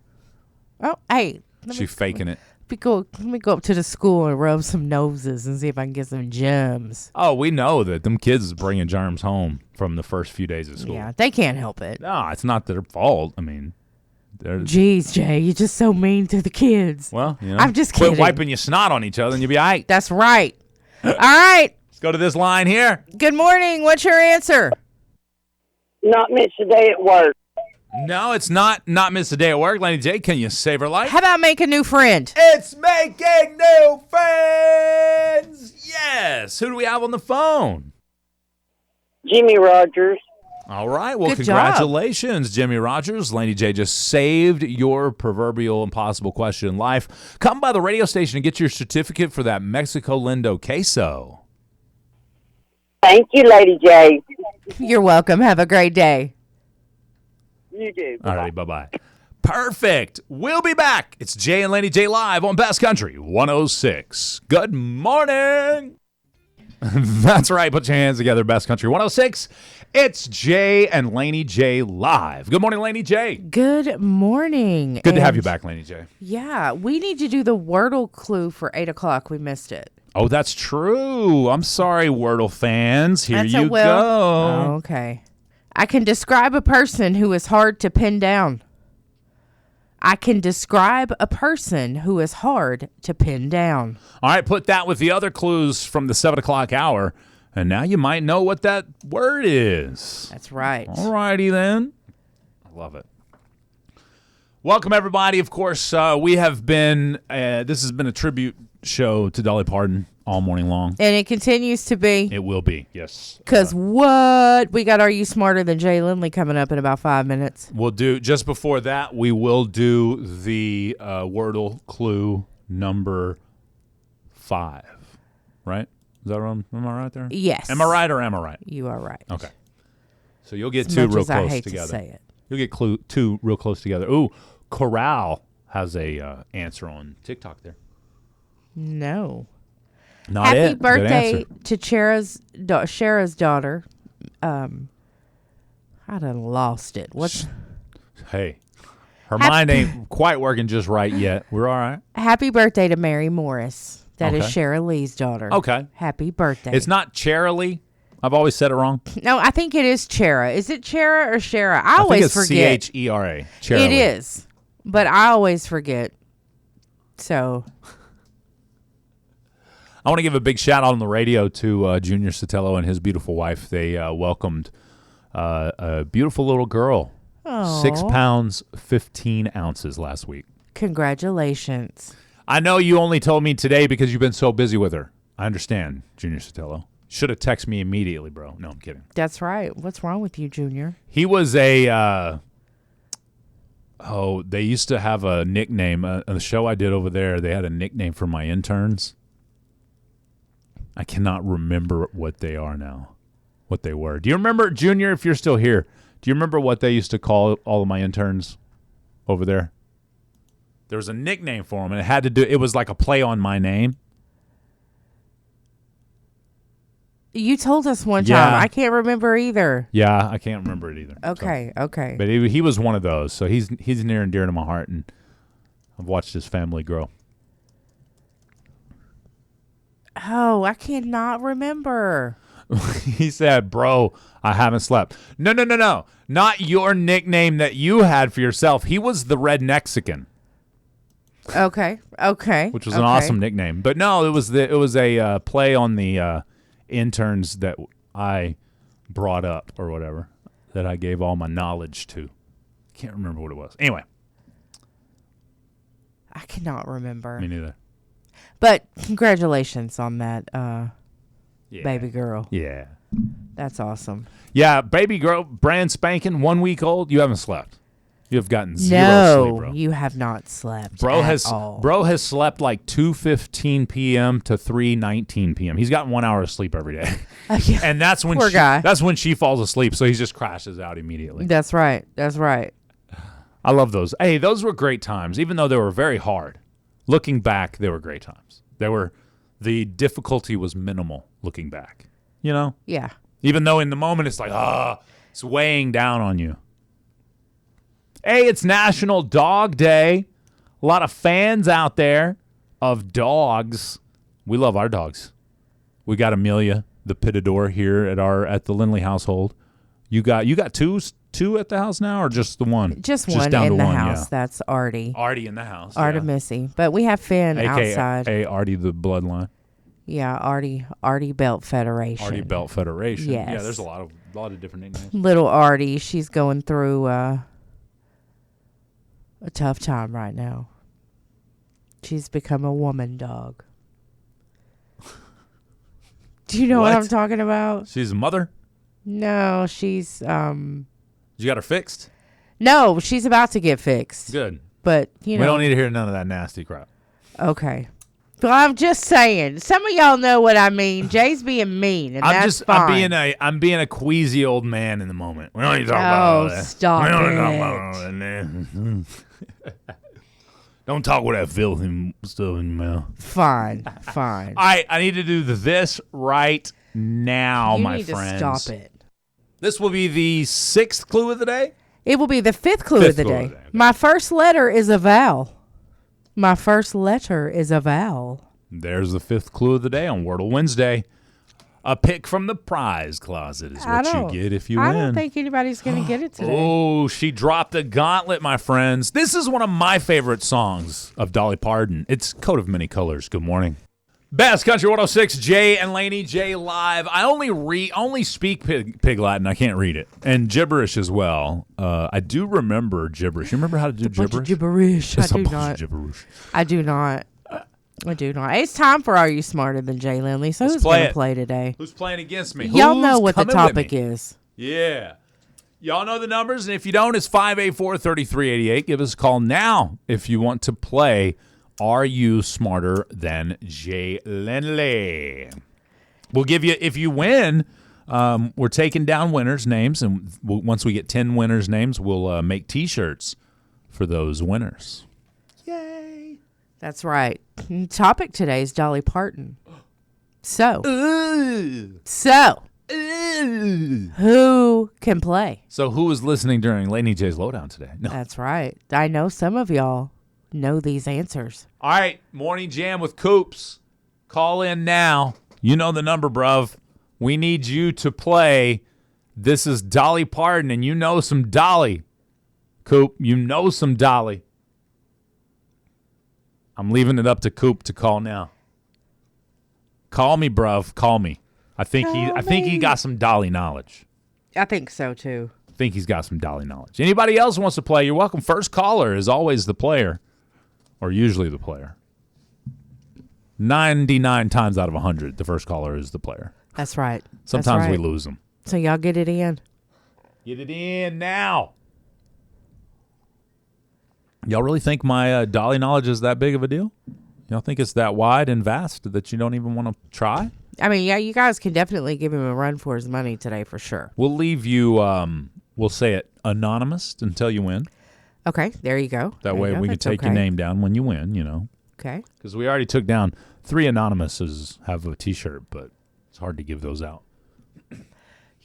Oh, hey. She's faking it. Let me go up to the school and rub some noses and see if I can get some germs. Oh, we know that them kids is bringing germs home from the first few days of school. Yeah, they can't help it. No, it's not their fault. I mean, they're... Jeez, Jay, you're just so mean to the kids. Well, you know, I'm just quit kidding. wiping your snot on each other and you'll be all right. That's right. All right. Let's go to this line here. Good morning. What's your answer? Not miss a day at work. No, it's not miss a day at work. Laney J, can you save her life? How about make a new friend? It's making new friends. Yes. Who do we have on the phone? Jimmy Rogers. All right. Well, Good job. congratulations, Jimmy Rogers. Laney J just saved your proverbial impossible question in life. Come by the radio station and get your certificate for that Mexico Lindo queso. Thank you, Lady J. You're welcome. Have a great day. You do. All right. Bye-bye. Perfect. We'll be back. It's Jay and Laney J live on Best Country 106. Good morning. That's right. Put your hands together, Best Country 106. It's Jay and Laney J live. Good morning, Laney J. Good morning. Good to have you back, Laney J. Yeah, we need to do the Wordle clue for 8 o'clock. We missed it. Oh, that's true. I'm sorry, Wordle fans. Here you go. Oh, okay. I can describe a person who is hard to pin down. I can describe a person who is hard to pin down. All right, put that with the other clues from the 7 o'clock hour, and now you might know what that word is. That's right. All righty then. I love it. Welcome, everybody. Of course, we have been, this has been a tribute show to Dolly Parton all morning long. And it continues to be. It will be, yes. Because what? We got Are You Smarter Than Jay Lindley coming up in about 5 minutes. We'll do, just before that, we will do the Wordle clue number 5, right? Is that right? Am I right there? Yes. Am I right or am I right? You are right. Okay. So you'll get As two much real as I close hate together. to say it. You'll get two real close together. Ooh, Corral has a answer on TikTok there. No. Not Happy it. Good birthday answer. to Shara's daughter. I done lost it. What's Hey, her mind ain't quite working just right yet. We're all right. Happy birthday to Mary Morris. That is Okay. Shara Lee's daughter. Okay. Happy birthday. It's not Cherilee. I've always said it wrong. No, I think it is Chera. Is it Chera or Shara? I always think it's forget. Chera. It is, but I always forget. So I want to give a big shout out on the radio to Junior Sotelo and his beautiful wife. They welcomed a beautiful little girl, Aw. 6 pounds, 15 ounces last week. Congratulations. I know you only told me today because you've been so busy with her. I understand, Junior Sotelo. Should have texted me immediately, bro. No, I'm kidding. That's right. What's wrong with you, Junior? He was a, they used to have a nickname. On the show I did over there, they had a nickname for my interns. I cannot remember what they are now, what they were. Do you remember, Junior, if you're still here, do you remember what they used to call all of my interns over there? There was a nickname for them, and it was like a play on my name. You told us one Yeah. time. I can't remember either. Yeah, I can't remember it either. Okay, okay. But he was one of those, so he's near and dear to my heart, and I've watched his family grow. Oh, I cannot remember. He said, bro, I haven't slept. No. Not your nickname that you had for yourself. He was the Red Mexican. Okay. Which was an awesome nickname. But no, it was a play on the interns that I brought up or whatever, that I gave all my knowledge to. Can't remember what it was. Anyway. I cannot remember. Me neither. But congratulations on that baby girl. Yeah. That's awesome. Yeah, baby girl, brand spanking, 1 week old. You haven't slept. You have gotten zero sleep, bro. You have not slept. Bro all. has slept like 2:15 p.m. to 3:19 p.m. He's gotten 1 hour of sleep every day. Yeah. And that's when that's when she falls asleep, so he just crashes out immediately. That's right. I love those. Hey, those were great times, even though they were very hard. Looking back, they were great times. The difficulty was minimal looking back. You know? Yeah. Even though in the moment it's like, it's weighing down on you. Hey, it's National Dog Day. A lot of fans out there of dogs. We love our dogs. We got Amelia, the Pitador, here at the Lindley household. You got two at the house now, or just the one? Just one down in to the one, house. Yeah. That's Artie. Artie in the house. Artemissy. But we have Finn outside. Hey, Artie the bloodline. Yeah, Artie Belt Federation. Artie Belt Federation. Yes. Yeah, there's a lot of different nicknames. Little Artie, she's going through a tough time right now. She's become a woman dog. Do you know what I'm talking about? She's a mother? No, she's You got her fixed? No, she's about to get fixed. Good. But we don't need to hear none of that nasty crap. Okay. But I'm just saying, some of y'all know what I mean. Jay's being mean, and that's fine. I'm being a queasy old man in the moment. We don't need to talk about that. Stop we don't it. need to talk about that. Don't talk with that filthy stuff in your mouth. Fine. All right, I need to do this right now, my friends. You need to stop it. This will be the sixth clue of the day? It will be the fifth clue of the day. Okay. My first letter is a vowel. There's the fifth clue of the day on Wordle Wednesday. A pick from the prize closet is what you get if you win. I don't think anybody's going to get it today. Oh, she dropped the gauntlet, my friends. This is one of my favorite songs of Dolly Parton. It's Coat of Many Colors. Good morning. Bass Country 106, Jay and Laney, Jay live. I only speak pig Latin. I can't read it. And gibberish as well. I do remember gibberish. You remember how to do gibberish? I do not. It's time for Are You Smarter Than Jay Lindley? So who's going to play today? Who's playing against me? Y'all know what the topic is. Yeah. Y'all know the numbers, and if you don't, it's 584-3388. Give us a call now if you want to play Are You Smarter Than Jay Lindley? We'll give you, if you win, we're taking down winners' names, and once we get 10 winners' names, we'll make T-shirts for those winners. Yay! That's right. Topic today is Dolly Parton. So, who can play? So who is listening during Laney J's Lowdown today? No. That's right. I know some of y'all know these answers. All right, Morning Jam with Coops. Call in now. You know the number, bruv. We need you to play. This is Dolly Parton, and you know some Dolly. Coop, you know some Dolly. I'm leaving it up to Coop to call now. Call me, bruv. Call me. I think he got some Dolly knowledge. I think so too. I think he's got some Dolly knowledge. Anybody else wants to play, you're welcome. First caller is always the player, or usually the player. 99 times out of 100, the first caller is the player. That's right. Sometimes we lose them. So y'all get it in. Get it in now. Y'all really think my Dolly knowledge is that big of a deal? Y'all think it's that wide and vast that you don't even want to try? I mean, yeah, you guys can definitely give him a run for his money today for sure. We'll leave you, we'll say it, anonymous until you win. Okay, there you go. That way we can take your name down when you win, you know. Okay. Because we already took down 3 anonymouses have a T-shirt, but it's hard to give those out.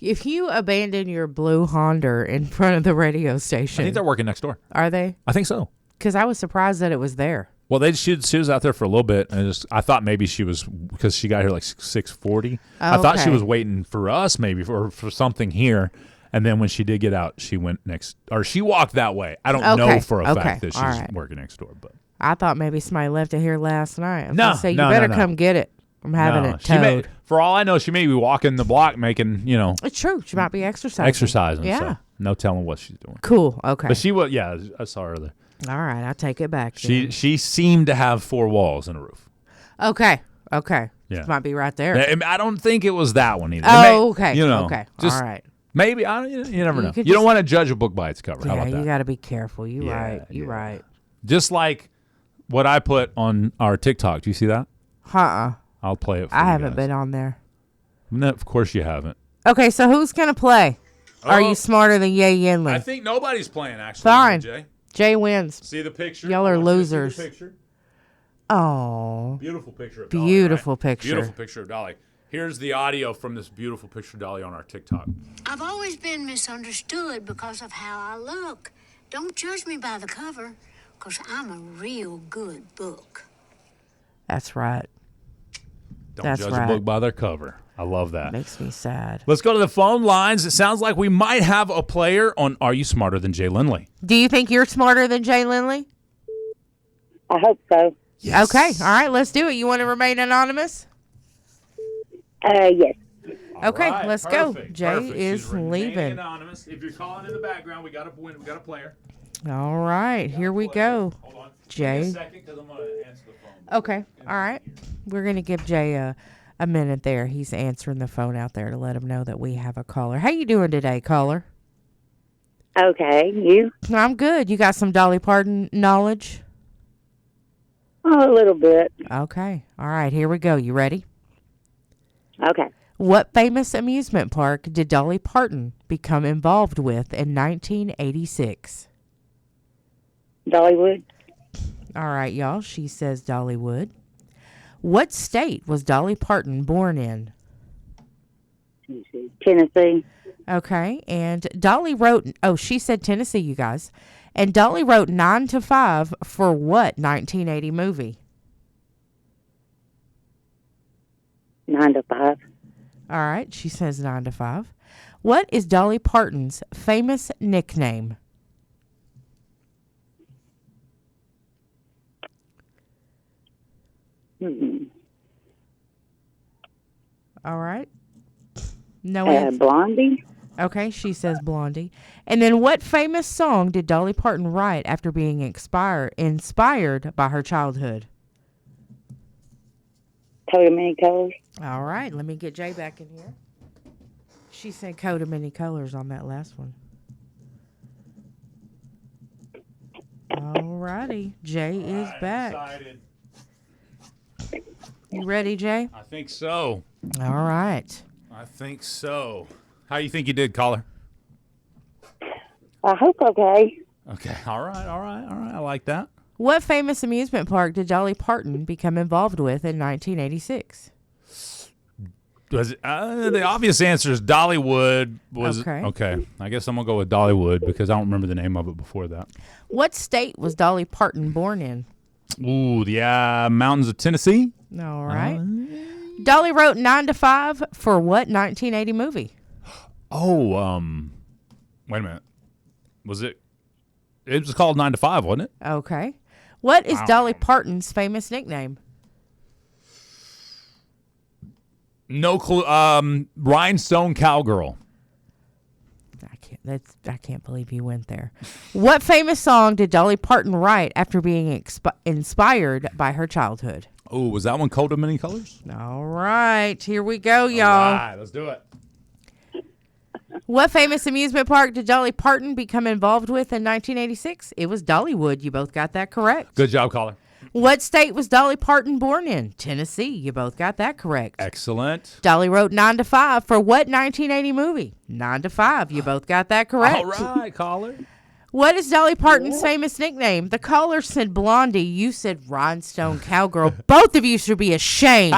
If you abandon your blue Honda in front of the radio station. I think they're working next door. Are they? I think so. Because I was surprised that it was there. Well, she was out there for a little bit, and I thought maybe she was, because she got here like 6:40. I thought she was waiting for us maybe for something here, and then when she did get out, she went she walked that way. I don't know for a fact that she's working next door, but I thought maybe somebody left it here last night. I was No, gonna say, you no, better no. come get it. I'm having it She may, towed. for all I know, she may be walking the block making, It's true. She might be exercising. Yeah. Yeah. So no telling what she's doing. Cool. Okay. But she was, yeah, I saw her there. All right. I'll take it back. She seemed to have 4 walls and a roof. Okay. Okay. Yeah. She might be right there. I don't think it was that one either. Oh, okay. Okay. All right. Maybe. You never know. could You don't just- want to judge a book by its cover. How Yeah, about that? you got to be careful. You Yeah, right. You yeah. right. Just like what I put on our TikTok. Do you see that? I'll play it for you I haven't guys. been on there. No, of course you haven't. Okay, so who's gonna play? Are Oh. you smarter than Ye Yinley? I think nobody's playing, actually. Fine. Jay. Jay wins. See the picture? Y'all are I want you to see the losers. picture. Oh, Beautiful picture of Dolly. Beautiful right? picture. Beautiful picture of Dolly. Here's the audio from this beautiful picture of Dolly on our TikTok. I've always been misunderstood because of how I look. Don't judge me by the cover, because I'm a real good book. that's right. Don't That's judge right. a book by their cover. I love that. Makes me sad. Let's go to the phone lines. It sounds like we might have a player on Are You Smarter Than Jay Lindley? Do you think you're smarter than Jay Lindley? I hope so. Yes. Okay, all right, let's do it. You want to remain anonymous? Yes. Okay, Right, let's go. perfect, Jay perfect. is She's remaining leaving. Anonymous. If you're calling in the background, we got a win. We got a player. All right, here we go. Hold on. Jay. Give me a second, because I'm going to answer the phone. Okay, all right. We're going to give Jay a minute there. He's answering the phone out there to let him know that we have a caller. How you doing today, caller? Okay. You? I'm good. You got some Dolly Parton knowledge? Oh, a little bit. Okay, all right. Here we go. You ready? Okay. What famous amusement park did Dolly Parton become involved with in 1986? Dollywood. All right, y'all. She says Dollywood. What state was Dolly Parton born in? Let me see. Tennessee. Okay, and Dolly wrote, she said Tennessee, you guys. And Dolly wrote 9 to 5 for what 1980 movie? 9 to 5. All right, she says 9 to 5. What is Dolly Parton's famous nickname? All right. No answer. Blondie. Okay, she says Blondie. And then what famous song did Dolly Parton write after being inspired by her childhood? Coat of Many Colors. All right, let me get Jay back in here. She said coat of many colors on that last one. All righty, Jay is back. Excited. You ready, Jay? I think so. All right. I think so. How you think you did, caller? I hope okay. Okay. All right. I like that. What famous amusement park did Dolly Parton become involved with in 1986? Was it, the obvious answer is Dollywood. Okay. I guess I'm gonna go with Dollywood because I don't remember the name of it before that. What state was Dolly Parton born in? Ooh, the mountains of Tennessee. All right. Dolly wrote 9 to 5 for what 1980 movie? Oh, wait a minute. Was it? It was called 9 to 5, wasn't it? Okay. What is Dolly Parton's famous nickname? No clue. Rhinestone Cowgirl. I can't believe you went there. What famous song did Dolly Parton write after being inspired by her childhood? Oh, was that one Coat of Many Colors? All right, here we go, y'all. All right, let's do it. What famous amusement park did Dolly Parton become involved with in 1986? It was Dollywood. You both got that correct. Good job, caller. What state was Dolly Parton born in? Tennessee. You both got that correct. Excellent. Dolly wrote 9 to 5 for what 1980 movie? 9 to 5. You both got that correct. All right, caller. What is Dolly Parton's famous nickname? The caller said Blondie. You said Rhinestone Cowgirl. Both of you should be ashamed.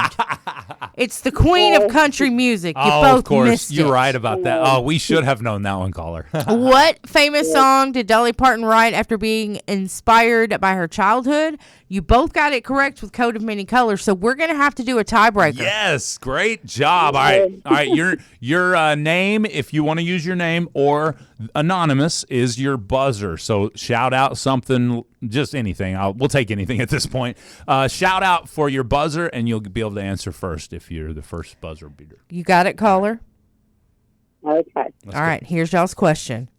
It's the queen of country music. You both of course. missed You're it. right about that. Oh, we should have known that one, caller. What famous song did Dolly Parton write after being inspired by her childhood? You both got it correct with Coat of Many Colors, so we're going to have to do a tiebreaker. Yes, great job. All right. Your name, if you want to use your name or anonymous, is your buzzer. So shout out something, just anything. We'll take anything at this point. Shout out for your buzzer, and you'll be able to answer first if you're the first buzzer beater. You got it, caller? Okay. All right, here's y'all's question.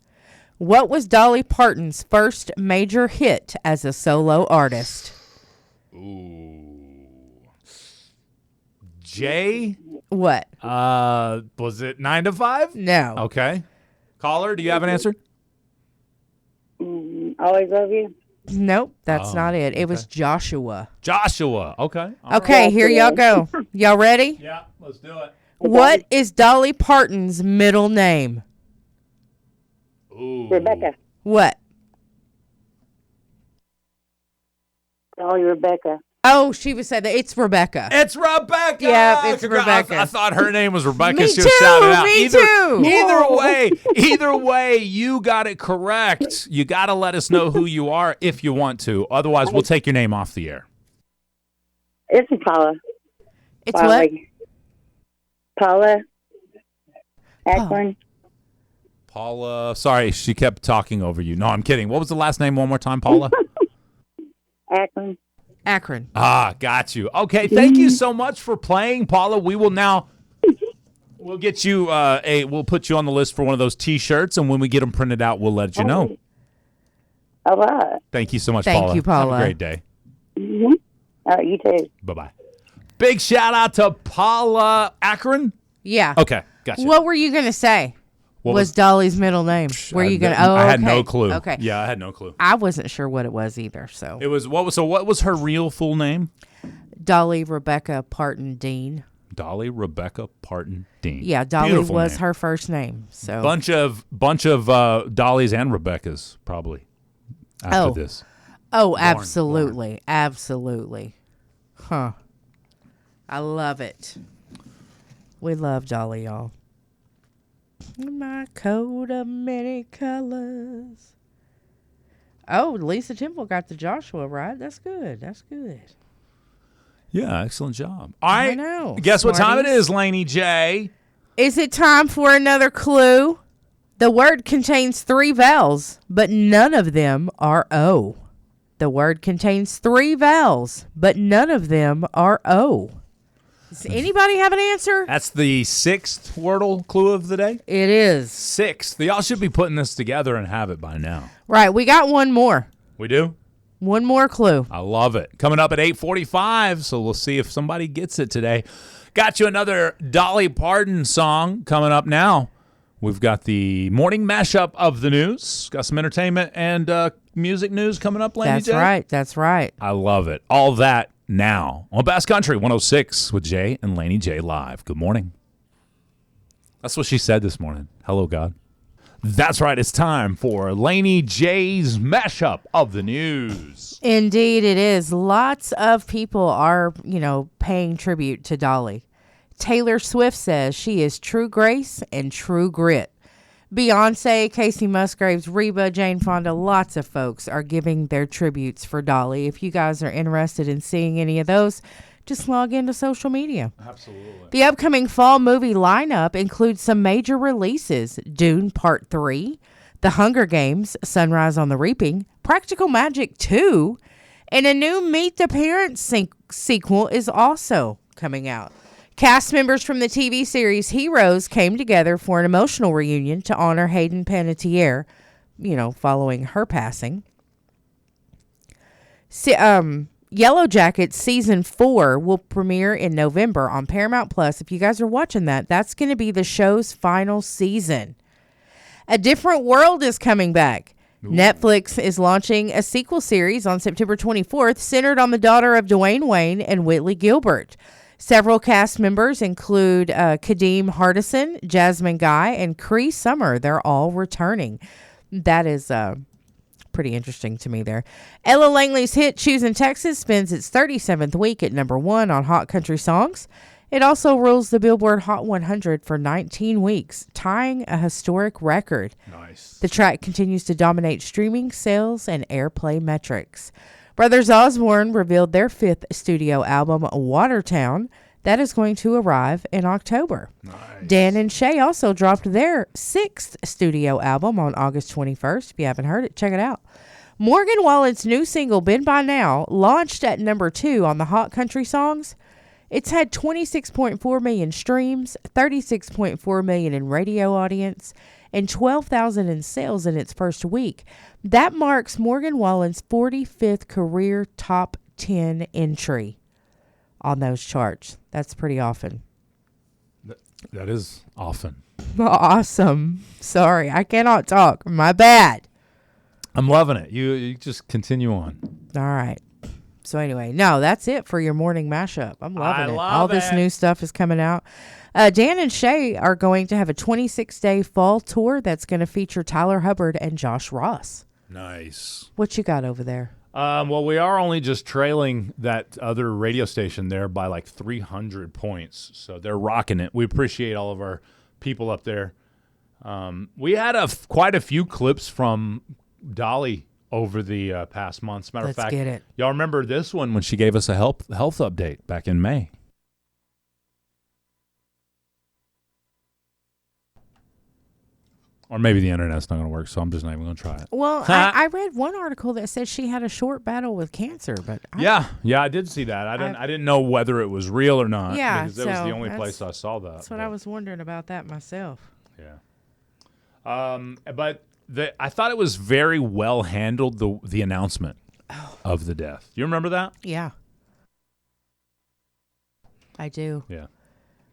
What was Dolly Parton's first major hit as a solo artist? Ooh. Jay? What? Was it 9 to 5? No. Okay. Caller, do you have an answer? Always love you. Nope, that's not it. It was Joshua. Joshua. Okay. All Okay, here y'all go. Y'all ready? Yeah, let's do it. What is Dolly Parton's middle name? Ooh. Rebecca. What? Dolly Rebecca. Oh, she would say that it's Rebecca. It's Rebecca. Yeah, it's Rebecca. I thought her name was Rebecca. Me She was too, shouting out. me too. Either way, you got it correct. You got to let us know who you are if you want to. Otherwise, we'll take your name off the air. It's Paula. It's what? Paula. Eklund. Paula. Sorry, she kept talking over you. No, I'm kidding. What was the last name one more time, Paula? Eklund. Akron. Ah, got you. Okay, thank you so much for playing, Paula. We will now, we'll get you we'll put you on the list for one of those T-shirts, and when we get them printed out, we'll let you know. All right. Thank you so much, Thank Paula. you, Paula. Have a great day. Mm-hmm. All right, you too. Bye-bye. Big shout out to Paula Akron. Yeah. Okay, gotcha. What were you going to say? What was Dolly's middle name? Were you going to? Oh, I had okay. no clue. Okay. Yeah, I had no clue. I wasn't sure what it was either. So It was what was her real full name? Dolly Rebecca Parton Dean. Dolly Rebecca Parton Dean. Yeah, Dolly Beautiful was name. her first name. So bunch of Dollys and Rebeccas probably after this. Oh, absolutely. Absolutely. Huh. I love it. We love Dolly, y'all. My coat of many colors. Oh, Lisa Temple got the Joshua right. That's good. That's good. Yeah, excellent job. All right. I know. Guess what time it Smarties. is, Laney J? Is it time for another clue? The word contains 3 vowels, but none of them are O. The word contains 3 vowels, but none of them are O. Does anybody have an answer? That's the 6th Wordle clue of the day. It is. 6th. Y'all should be putting this together and have it by now. Right, we got one more. We do? One more clue. I love it. Coming up at 8:45, so we'll see if somebody gets it today. Got you another Dolly Parton song coming up now. We've got the morning mashup of the news. Got some entertainment and music news coming up, Laney That's J. right. That's right. I love it. All that now on Bass Country 106 with Jay and Laney J live. Good morning. That's what she said this morning. Hello, God. That's right. It's time for Laney J's mashup of the news. Indeed, it is. Lots of people are, paying tribute to Dolly. Taylor Swift says she is true grace and true grit. Beyonce, Casey Musgraves, Reba, Jane Fonda, lots of folks are giving their tributes for Dolly. If you guys are interested in seeing any of those, just log into social media. Absolutely. The upcoming fall movie lineup includes some major releases: Dune Part 3, The Hunger Games, Sunrise on the Reaping, Practical Magic 2, and a new Meet the Parents sequel is also coming out. Cast members from the TV series Heroes came together for an emotional reunion to honor Hayden Panettiere, following her passing. Yellow Jackets Season 4 will premiere in November on Paramount Plus. If you guys are watching that, that's going to be the show's final season. A Different World is coming back. Ooh. Netflix is launching a sequel series on September 24th centered on the daughter of Dwayne Wayne and Whitley Gilbert. Several cast members include Kadeem Hardison, Jasmine Guy, and Cree Summer. They're all returning. That is pretty interesting to me there. Ella Langley's hit Choosing Texas spends its 37th week at number 1 on Hot Country Songs. It also rules the Billboard Hot 100 for 19 weeks, tying a historic record. Nice. The track continues to dominate streaming, sales, and airplay metrics. Brothers Osborne revealed their 5th studio album, Watertown. That is going to arrive in October. Nice. Dan and Shay also dropped their 6th studio album on August 21st. If you haven't heard it, check it out. Morgan Wallen's new single, Been By Now, launched at number 2 on the Hot Country Songs. It's had 26.4 million streams, 36.4 million in radio audience, and 12,000 in sales in its first week. That marks Morgan Wallen's 45th career top 10 entry on those charts. That's pretty often. That is often. Awesome. Sorry, I cannot talk. My bad. I'm loving it. You just continue on. All right. So anyway, no, that's it for your morning mashup. I'm loving it. love All this it. new stuff is coming out. Dan and Shay are going to have a 26-day fall tour that's going to feature Tyler Hubbard and Josh Ross. Nice. What you got over there? Well, we are only just trailing that other radio station there by like 300 points. So they're rocking it. We appreciate all of our people up there. We had quite a few clips from Dolly over the past months. Matter of fact, get it. Y'all remember this one when she gave us a health update back in May. Or maybe the internet's not going to work, so I'm just not even going to try it. Well, I read one article that said she had a short battle with cancer, but Yeah, I did see that. I didn't know whether it was real or not. Yeah, because that was so the only place I saw that. That's what I was wondering about that myself. Yeah. But I thought it was very well handled, the announcement of the death. You remember that? Yeah. I do. Yeah.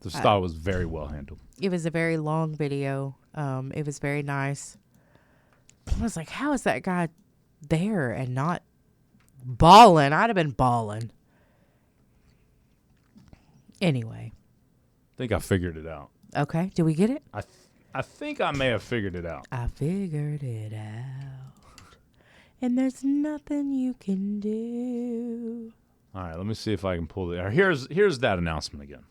Just thought it was very well handled. It was a very long video. It was very nice. I was like, how is that guy there and not bawling? I'd have been bawling. Anyway. I think I figured it out. Okay. Did we get it? I think I may have figured it out. I figured it out. And there's nothing you can do. All right, let me see if I can pull it. Here's that announcement again.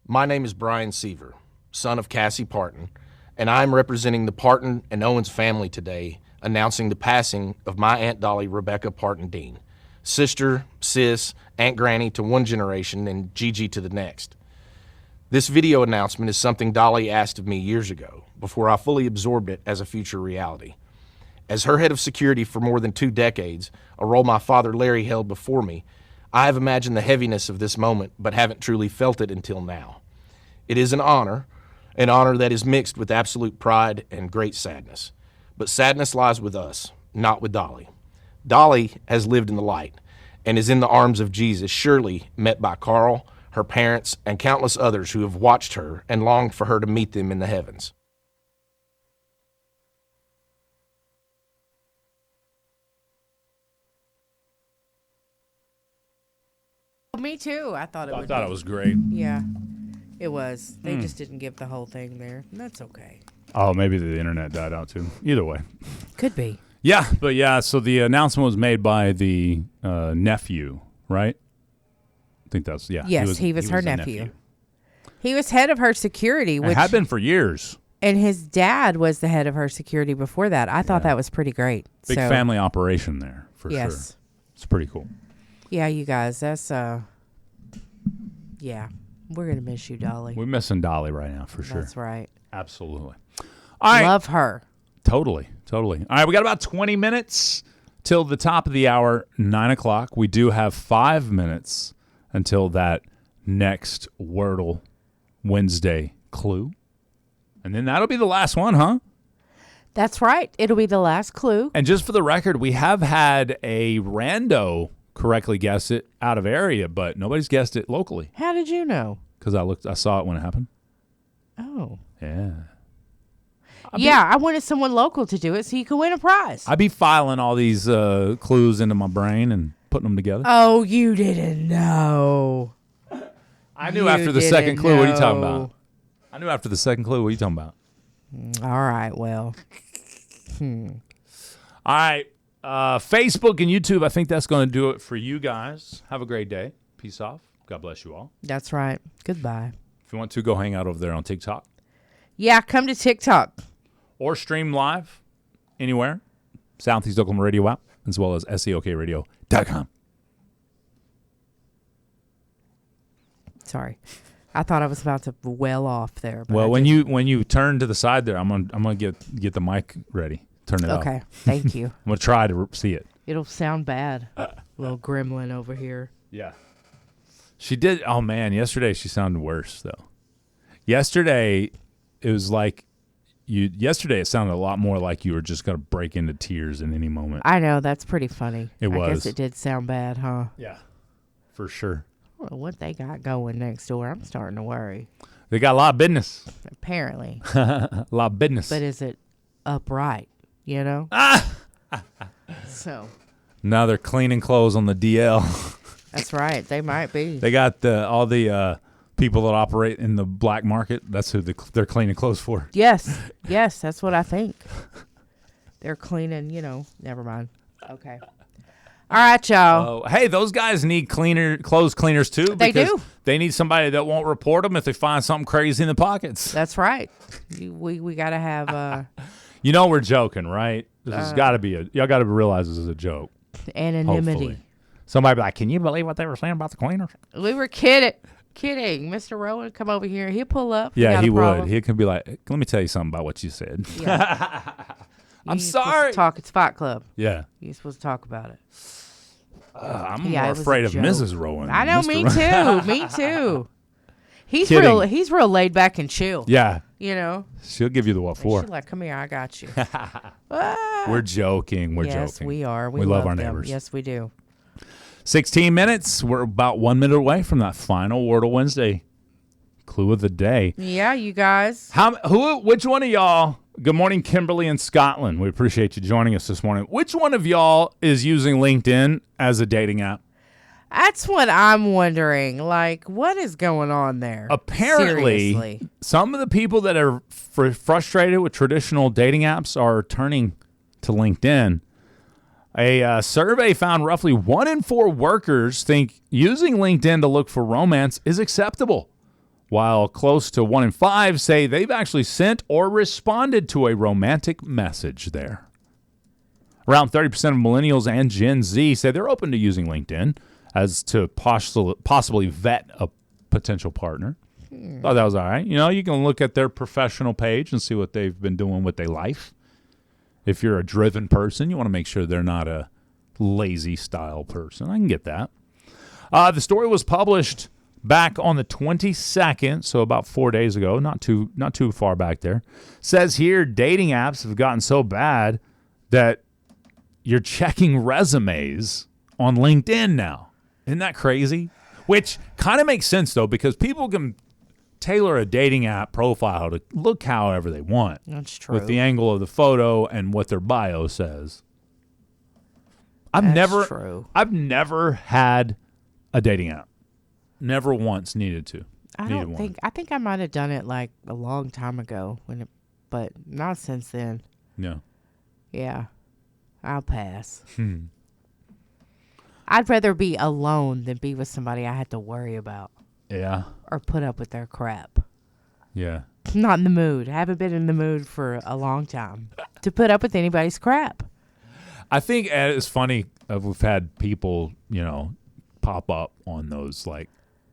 My name is Brian Seaver, son of Cassie Parton, and I am representing the Parton and Owens family today, announcing the passing of my Aunt Dolly Rebecca Parton Dean, sister, sis, Aunt Granny to one generation and Gigi to the next. This video announcement is something Dolly asked of me years ago, before I fully absorbed it as a future reality. As her head of security for more than 2 decades, a role my father Larry held before me, I have imagined the heaviness of this moment, but haven't truly felt it until now. It is an honor that is mixed with absolute pride and great sadness. But sadness lies with us, not with Dolly. Dolly has lived in the light and is in the arms of Jesus, surely met by Carl, her parents, and countless others who have watched her and longed for her to meet them in the heavens. Me too. I thought it was great. Yeah, it was. They just didn't give the whole thing there. That's okay. Oh, maybe the internet died out too. Either way. Could be. Yeah, but so the announcement was made by the nephew, right? I think that's, yeah. Yes, he was her nephew. He was head of her security, which had been for years. And his dad was the head of her security before that. I thought that was pretty great. Big family operation there, for sure. It's pretty cool. Yeah, you guys, that's, yeah, we're going to miss you, Dolly. We're missing Dolly right now, for sure. That's right. Absolutely. All right. Love her. Totally. All right, we got about 20 minutes till the top of the hour, 9 o'clock. We do have 5 minutes until that next Wordle Wednesday clue. And then that'll be the last one, huh? That's right. It'll be the last clue. And just for the record, we have had a rando correctly guess it out of area, but nobody's guessed it locally. How did you know? Because I saw it when it happened. Oh. Yeah. I wanted someone local to do it so you could win a prize. I'd be filing all these clues into my brain and putting them together. Oh, you didn't know. I knew after the second clue. What are you talking about? I knew after the second clue. What are you talking about? All right, well. All right. Facebook and YouTube, I think that's going to do it for you guys. Have a great day. Peace off. God bless you all. That's right. Goodbye. If you want to, go hang out over there on TikTok. Yeah, come to TikTok. Or stream live anywhere. Southeast Oklahoma Radio app, as well as SEOKradio.com. Sorry. I thought I was about to well off there. But Well, when you turn to the side there, I'm gonna get the mic ready. Turn it up. Okay, thank you. I'm gonna try to see it. It'll sound bad. Little gremlin over here. Yeah. She did. Oh man, yesterday she sounded worse though. Yesterday, it was like Yesterday it sounded a lot more like you were just gonna break into tears in any moment. I know, that's pretty funny. It was. I guess it did sound bad, huh? Yeah, for sure. I don't know what they got going next door. I'm starting to worry. They got a lot of business. Apparently. A lot of business. But is it upright? You know? So. Now they're cleaning clothes on the DL. That's right. They might be. They got all the people that operate in the black market. That's who they're cleaning clothes for. Yes. Yes, that's what I think. They're cleaning, never mind. Okay. All right, y'all. Hey, those guys need clothes cleaners too. They do. They need somebody that won't report them if they find something crazy in the pockets. That's right. We got to have we're joking, right? This has got to be y'all got to realize this is a joke. Anonymity. Hopefully. Somebody be like, can you believe what they were saying about the cleaners? We were kidding. Mr. Rowan, come over here. He'll pull up. Yeah, he would. He could be like, let me tell you something about what you said. Yeah. I'm sorry. Talk at Spot Club. Yeah. You're supposed to talk about it. I'm more afraid of Mrs. Rowan. I know, me too. Me too. He's real laid back and chill. Yeah. She'll give you the what for. She's like, come here, I got you. We're joking. We're joking. Yes, we are. We love our them. neighbors. Yes, we do. 16 minutes. We're about 1 minute away from that final Wordle Wednesday clue of the day. Yeah, you guys. Which one of y'all? Good morning, Kimberly in Scotland. We appreciate you joining us this morning. Which one of y'all is using LinkedIn as a dating app? That's what I'm wondering. Like, what is going on there? Apparently, Seriously. Some of the people that are frustrated with traditional dating apps are turning to LinkedIn. A survey found roughly 1 in 4 workers think using LinkedIn to look for romance is acceptable, while close to 1 in 5 say they've actually sent or responded to a romantic message there. Around 30% of millennials and Gen Z say they're open to using LinkedIn as to possibly vet a potential partner. Thought that was all right. You can look at their professional page and see what they've been doing with their life. If you're a driven person, you want to make sure they're not a lazy style person. I can get that. The story was published back on the 22nd, so about 4 days ago, not too far back there. Says here, dating apps have gotten so bad that you're checking resumes on LinkedIn now. Isn't that crazy? Which kind of makes sense, though, because people can tailor a dating app profile to look however they want. That's true. With the angle of the photo and what their bio says. I've never had a dating app. Never once needed to. I think I might have done it like a long time ago but not since then. No. Yeah. I'll pass. I'd rather be alone than be with somebody I had to worry about. Yeah. Or put up with their crap. Yeah. I'm not in the mood. I haven't been in the mood for a long time to put up with anybody's crap. I think it's funny. We've had people, pop up on those like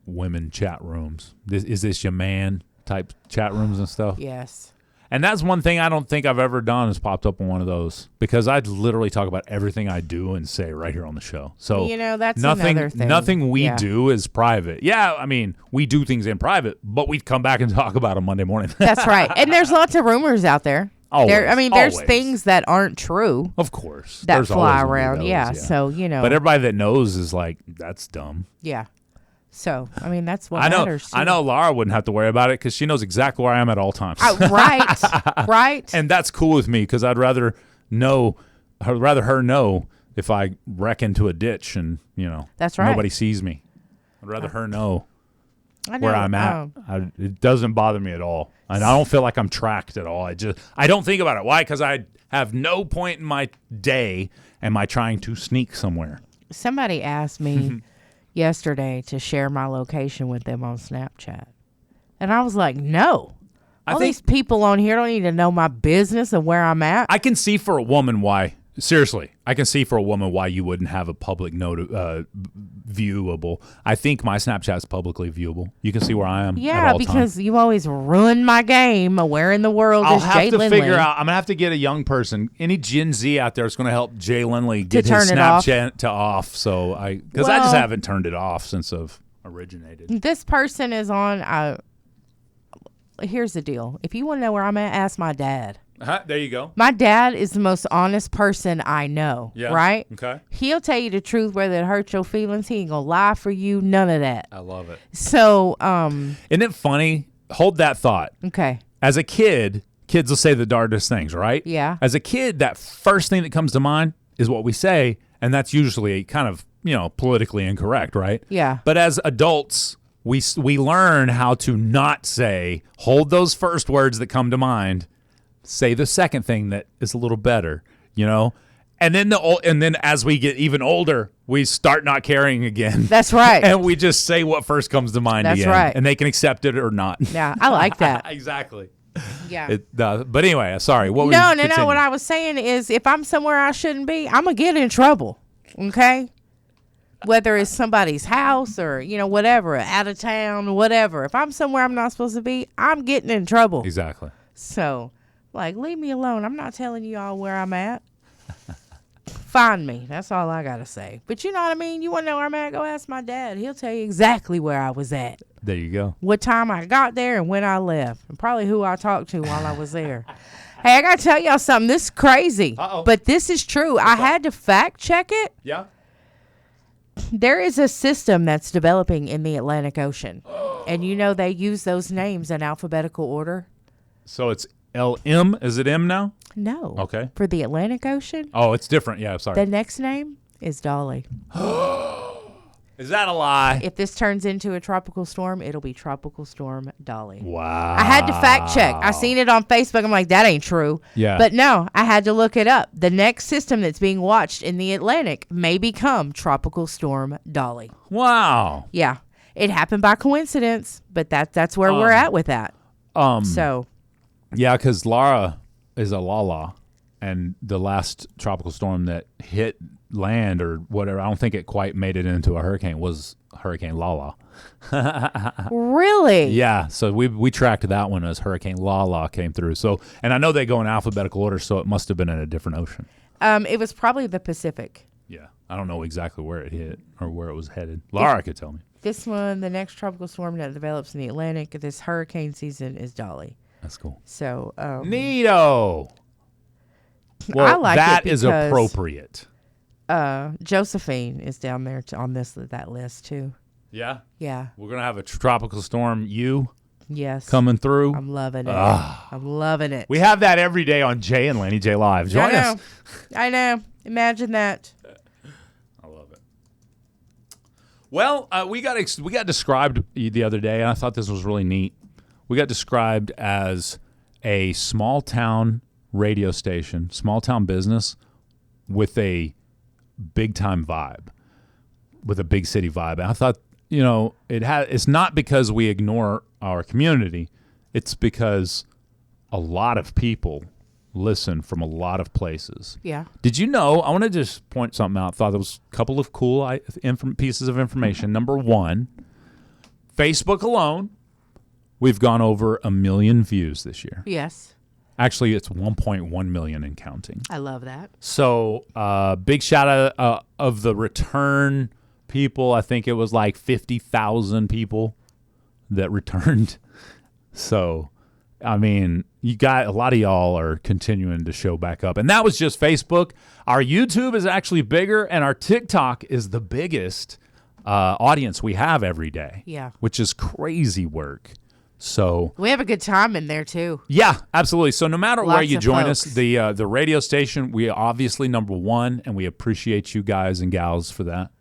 women chat rooms. Is this your man type chat rooms and stuff? Yes. And that's one thing I don't think I've ever done is popped up on one of those because I literally talk about everything I do and say right here on the show. So that's another thing. Nothing we do is private. Yeah, I mean, we do things in private, but we come back and talk about them Monday morning. That's right. And there's lots of rumors out there. There's always. things that aren't true. Of course. That fly around. So, But everybody that knows is like, that's dumb. Yeah. So, that's what matters. I know Laura wouldn't have to worry about it because she knows exactly where I am at all times. Right. Right. And that's cool with me because I'd rather her know if I wreck into a ditch and, that's right. Nobody sees me. I'd rather her know where I'm at. It doesn't bother me at all. And I don't feel like I'm tracked at all. I don't think about it. Why? Because I have no point in my day am I trying to sneak somewhere. Somebody asked me yesterday to share my location with them on Snapchat. And I was like, no. All these people on here don't need to know my business and where I'm at. I can see for a woman why Seriously, I can see for a woman why you wouldn't have a public viewable. I think my Snapchat's publicly viewable. You can see where I am. Yeah, at all because time. you always ruin my game. Where in the world I'll is have Jay to Lindley? figure out. I'm gonna have to get a young person, any Gen Z out there, is going to help Jay Lindley get his turn it off. Snapchat to off. So I just haven't turned it off since I've originated. This person is on. Here's the deal. If you want to know where I'm at, ask my dad. There you go. My dad is the most honest person I know. Yeah. Right? Okay. He'll tell you the truth, whether it hurts your feelings. He ain't gonna lie for you. None of that. I love it. So, Isn't it funny? Hold that thought. okay. As a kid, kids will say the darndest things, right? Yeah. As a kid, that first thing that comes to mind is what we say, and that's usually kind of, politically incorrect, right? Yeah. But as adults, we learn how to not say, hold those first words that come to mind, say the second thing that is a little better, And then as we get even older, we start not caring again. That's right. And we just say what first comes to mind That's again. right. And they can accept it or not. Yeah, I like that. Exactly. Yeah. But anyway, sorry. What No. continue. What I was saying is, if I'm somewhere I shouldn't be, I'm gonna get in trouble. Okay. Whether it's somebody's house or whatever, out of town, whatever. If I'm somewhere I'm not supposed to be, I'm getting in trouble. Exactly. So, leave me alone. I'm not telling you all where I'm at. Find me. That's all I gotta say. But you know what I mean? You want to know where I'm at? Go ask my dad. He'll tell you exactly where I was at. There you go. What time I got there and when I left. And probably who I talked to while I was there. Hey, I got to tell y'all something. This is crazy. Uh-oh. But this is true. I had to fact check it. Yeah. There is a system that's developing in the Atlantic Ocean. And they use those names in alphabetical order. So it's LM. Is it M now? No. Okay. For the Atlantic Ocean, Oh, it's different. Yeah, sorry. the next name is Dolly. Is that a lie? If this turns into a tropical storm, it'll be Tropical Storm Dolly. Wow. I had to fact check. I seen it on Facebook. I'm like, that ain't true. Yeah. But no, I had to look it up. The next system that's being watched in the Atlantic may become Tropical Storm Dolly. Wow. Yeah. It happened by coincidence, but that's where we're at with that. So. Yeah, because Lara is a Lala, and the last tropical storm that hit land or whatever, I don't think it quite made it into a hurricane, was Hurricane Lala. Really? Yeah, so we tracked that one as Hurricane Lala came through. So, and I know they go in alphabetical order, so it must have been in a different ocean. It was probably the Pacific. Yeah, I don't know exactly where it hit or where it was headed. Lara could tell me. This one, the next tropical storm that develops in the Atlantic this hurricane season is Dolly. That's cool. So, Neato. Well, I like that it is because, appropriate. Josephine is down there on that list too. Yeah, Yeah. we're gonna have a tropical storm. Yes. Coming through. I'm loving it. I'm loving it. We have that every day on Jay and Laney J Live. Join us. I know. Imagine that. I love it. Well, we got described the other day, and I thought this was really neat. We got described as a small town radio station, small town business with a big time vibe, with a big city vibe. And I thought, it's not because we ignore our community. It's because a lot of people listen from a lot of places. Yeah. Did you know? I want to just point something out. Thought there was a couple of cool pieces of information. Number one, Facebook alone, we've gone over 1 million views this year. Yes. Actually, it's 1.1 million and counting. I love that. So, big shout out of the return people. I think it was like 50,000 people that returned. So, I mean, you got a lot of y'all are continuing to show back up. And that was just Facebook. Our YouTube is actually bigger, and our TikTok is the biggest audience we have every day. Yeah. Which is crazy work. So we have a good time in there too. Yeah, absolutely. So no matter where Lots you of join folks. us, the radio station, we are obviously number one, and we appreciate you guys and gals for that.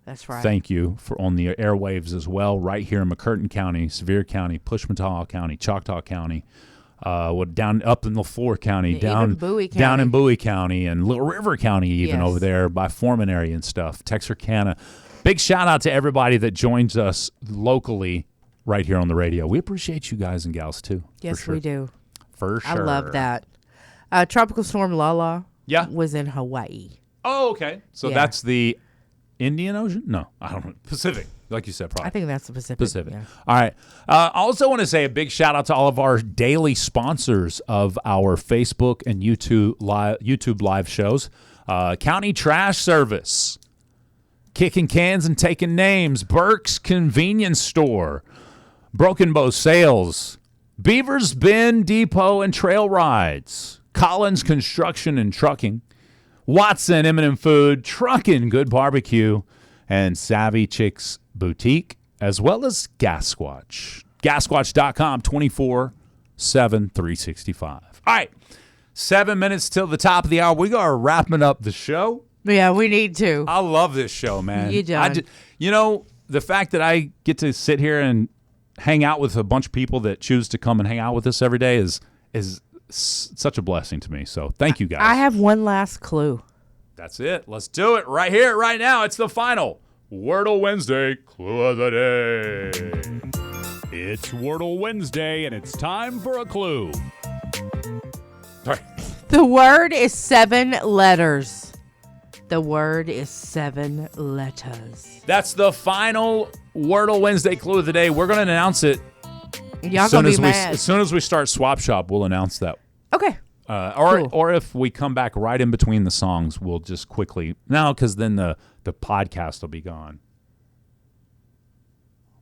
That's right. Thank you for on the airwaves as well, right here in McCurtain County, Sevier County, Pushmataha County, Choctaw County, down up in LaFleur County, Even down Bowie County. down in Bowie County, and Little River County, even Yes. over there by Foreman area and stuff, Texarkana. Big shout out to everybody that joins us locally right here on the radio. We appreciate you guys and gals too. Yes, for sure. we do. For sure. I love that. Tropical Storm Lala was in Hawaii. Oh, okay. So Yeah. that's the Indian Ocean? No, I don't know. Pacific, like you said, probably. I think that's the Pacific. Pacific. Yeah. All right. I also want to say a big shout out to all of our daily sponsors of our Facebook and YouTube live shows. County Trash Service, Kicking Cans and Taking Names, Burke's Convenience Store, Broken Bow Sales, Beaver's Bend Depot and Trail Rides, Collins Construction and Trucking, Watson M&M Food, Truckin' Good Barbecue, and Savvy Chicks Boutique, as well as Gasquatch. Gasquatch.com, 24/7, 365. All right, 7 minutes till the top of the hour. We are wrapping up the show. Yeah, we need to. I love this show, man. You done. The fact that I get to sit here and hang out with a bunch of people that choose to come and hang out with us every day is such a blessing to me. So thank you, guys. I have one last clue. That's it. Let's do it right here, right now. It's the final Wordle Wednesday Clue of the Day. It's Wordle Wednesday, and it's time for a clue. Sorry. The word is 7 letters. The word is 7 letters. That's the final Wordle Wednesday Clue of the Day. We're going to announce it Y'all gonna be mad. as soon as we start Swap Shop. We'll announce that. Okay. Or if we come back right in between the songs, we'll just quickly because then the podcast will be gone.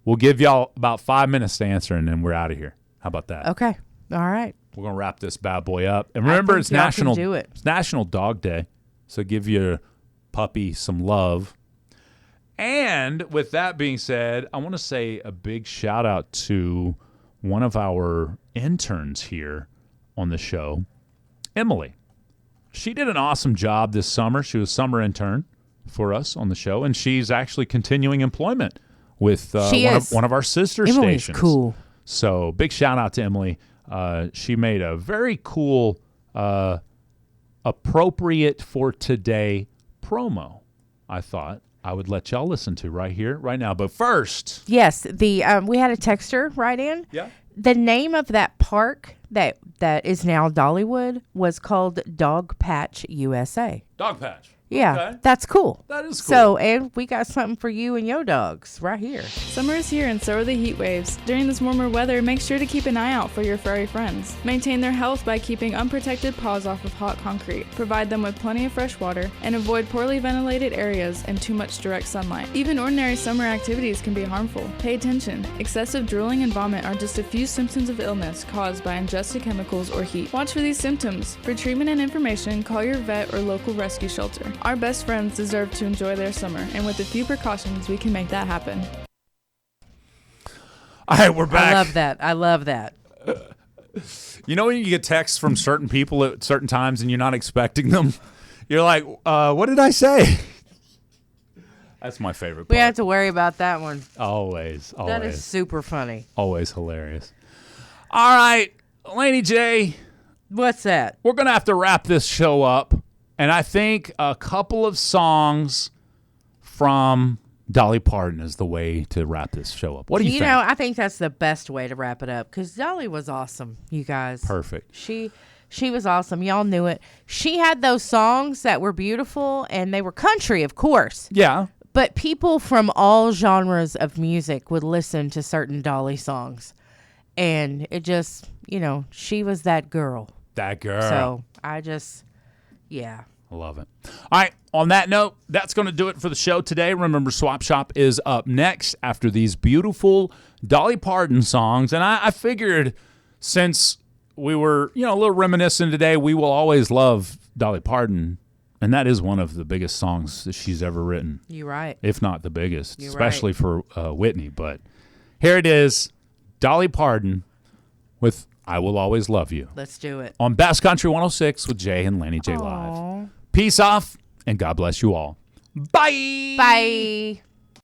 We'll give y'all about 5 minutes to answer, and then we're out of here. How about that? Okay. All right. We're gonna wrap this bad boy up. And remember, think it's y'all can do it. It's National Dog Day, so give your puppy some love. And with that being said, I want to say a big shout out to one of our interns here on the show, Emily. She did an awesome job this summer. She was a summer intern for us on the show, and she's actually continuing employment with one of our sister Emily's stations. Cool. So big shout out to Emily. She made a very cool, appropriate for today promo. I thought I would let y'all listen to right here, right now. But first, Yes, we had a texter write in. yeah, The name of that park that is now Dollywood was called Dog Patch USA. Dog Patch. Yeah, Okay. that's cool. That is cool. So, and we got something for you and your dogs right here. Summer is here and so are the heat waves. During this warmer weather, make sure to keep an eye out for your furry friends. Maintain their health by keeping unprotected paws off of hot concrete. Provide them with plenty of fresh water and avoid poorly ventilated areas and too much direct sunlight. Even ordinary summer activities can be harmful. Pay attention. Excessive drooling and vomit are just a few symptoms of illness caused by ingested chemicals or heat. Watch for these symptoms. For treatment and information, call your vet or local rescue shelter. Our best friends deserve to enjoy their summer, and with a few precautions, we can make that happen. All right, we're back. I love that. You know when you get texts from certain people at certain times and you're not expecting them? You're like, what did I say? That's my favorite part. We have to worry about that one. Always. That is super funny. Always hilarious. All right, Laney J, What's that? we're going to have to wrap this show up. And I think a couple of songs from Dolly Parton is the way to wrap this show up. What do you think? You know, I think that's the best way to wrap it up because Dolly was awesome, you guys. Perfect. She was awesome. Y'all knew it. She had those songs that were beautiful, and they were country, of course. Yeah. But people from all genres of music would listen to certain Dolly songs. And it just, she was that girl. That girl. So yeah. I love it. All right. On that note, that's going to do it for the show today. Remember, Swap Shop is up next after these beautiful Dolly Parton songs. And I figured since we were, a little reminiscent today, we will always love Dolly Parton. And that is one of the biggest songs that she's ever written. You're right. If not the biggest, You're especially for Whitney. But here it is, Dolly Parton with I Will Always Love You. Let's do it. On Bass Country 106 with Jay and Laney J Live. Peace off, and God bless you all. Bye. Bye.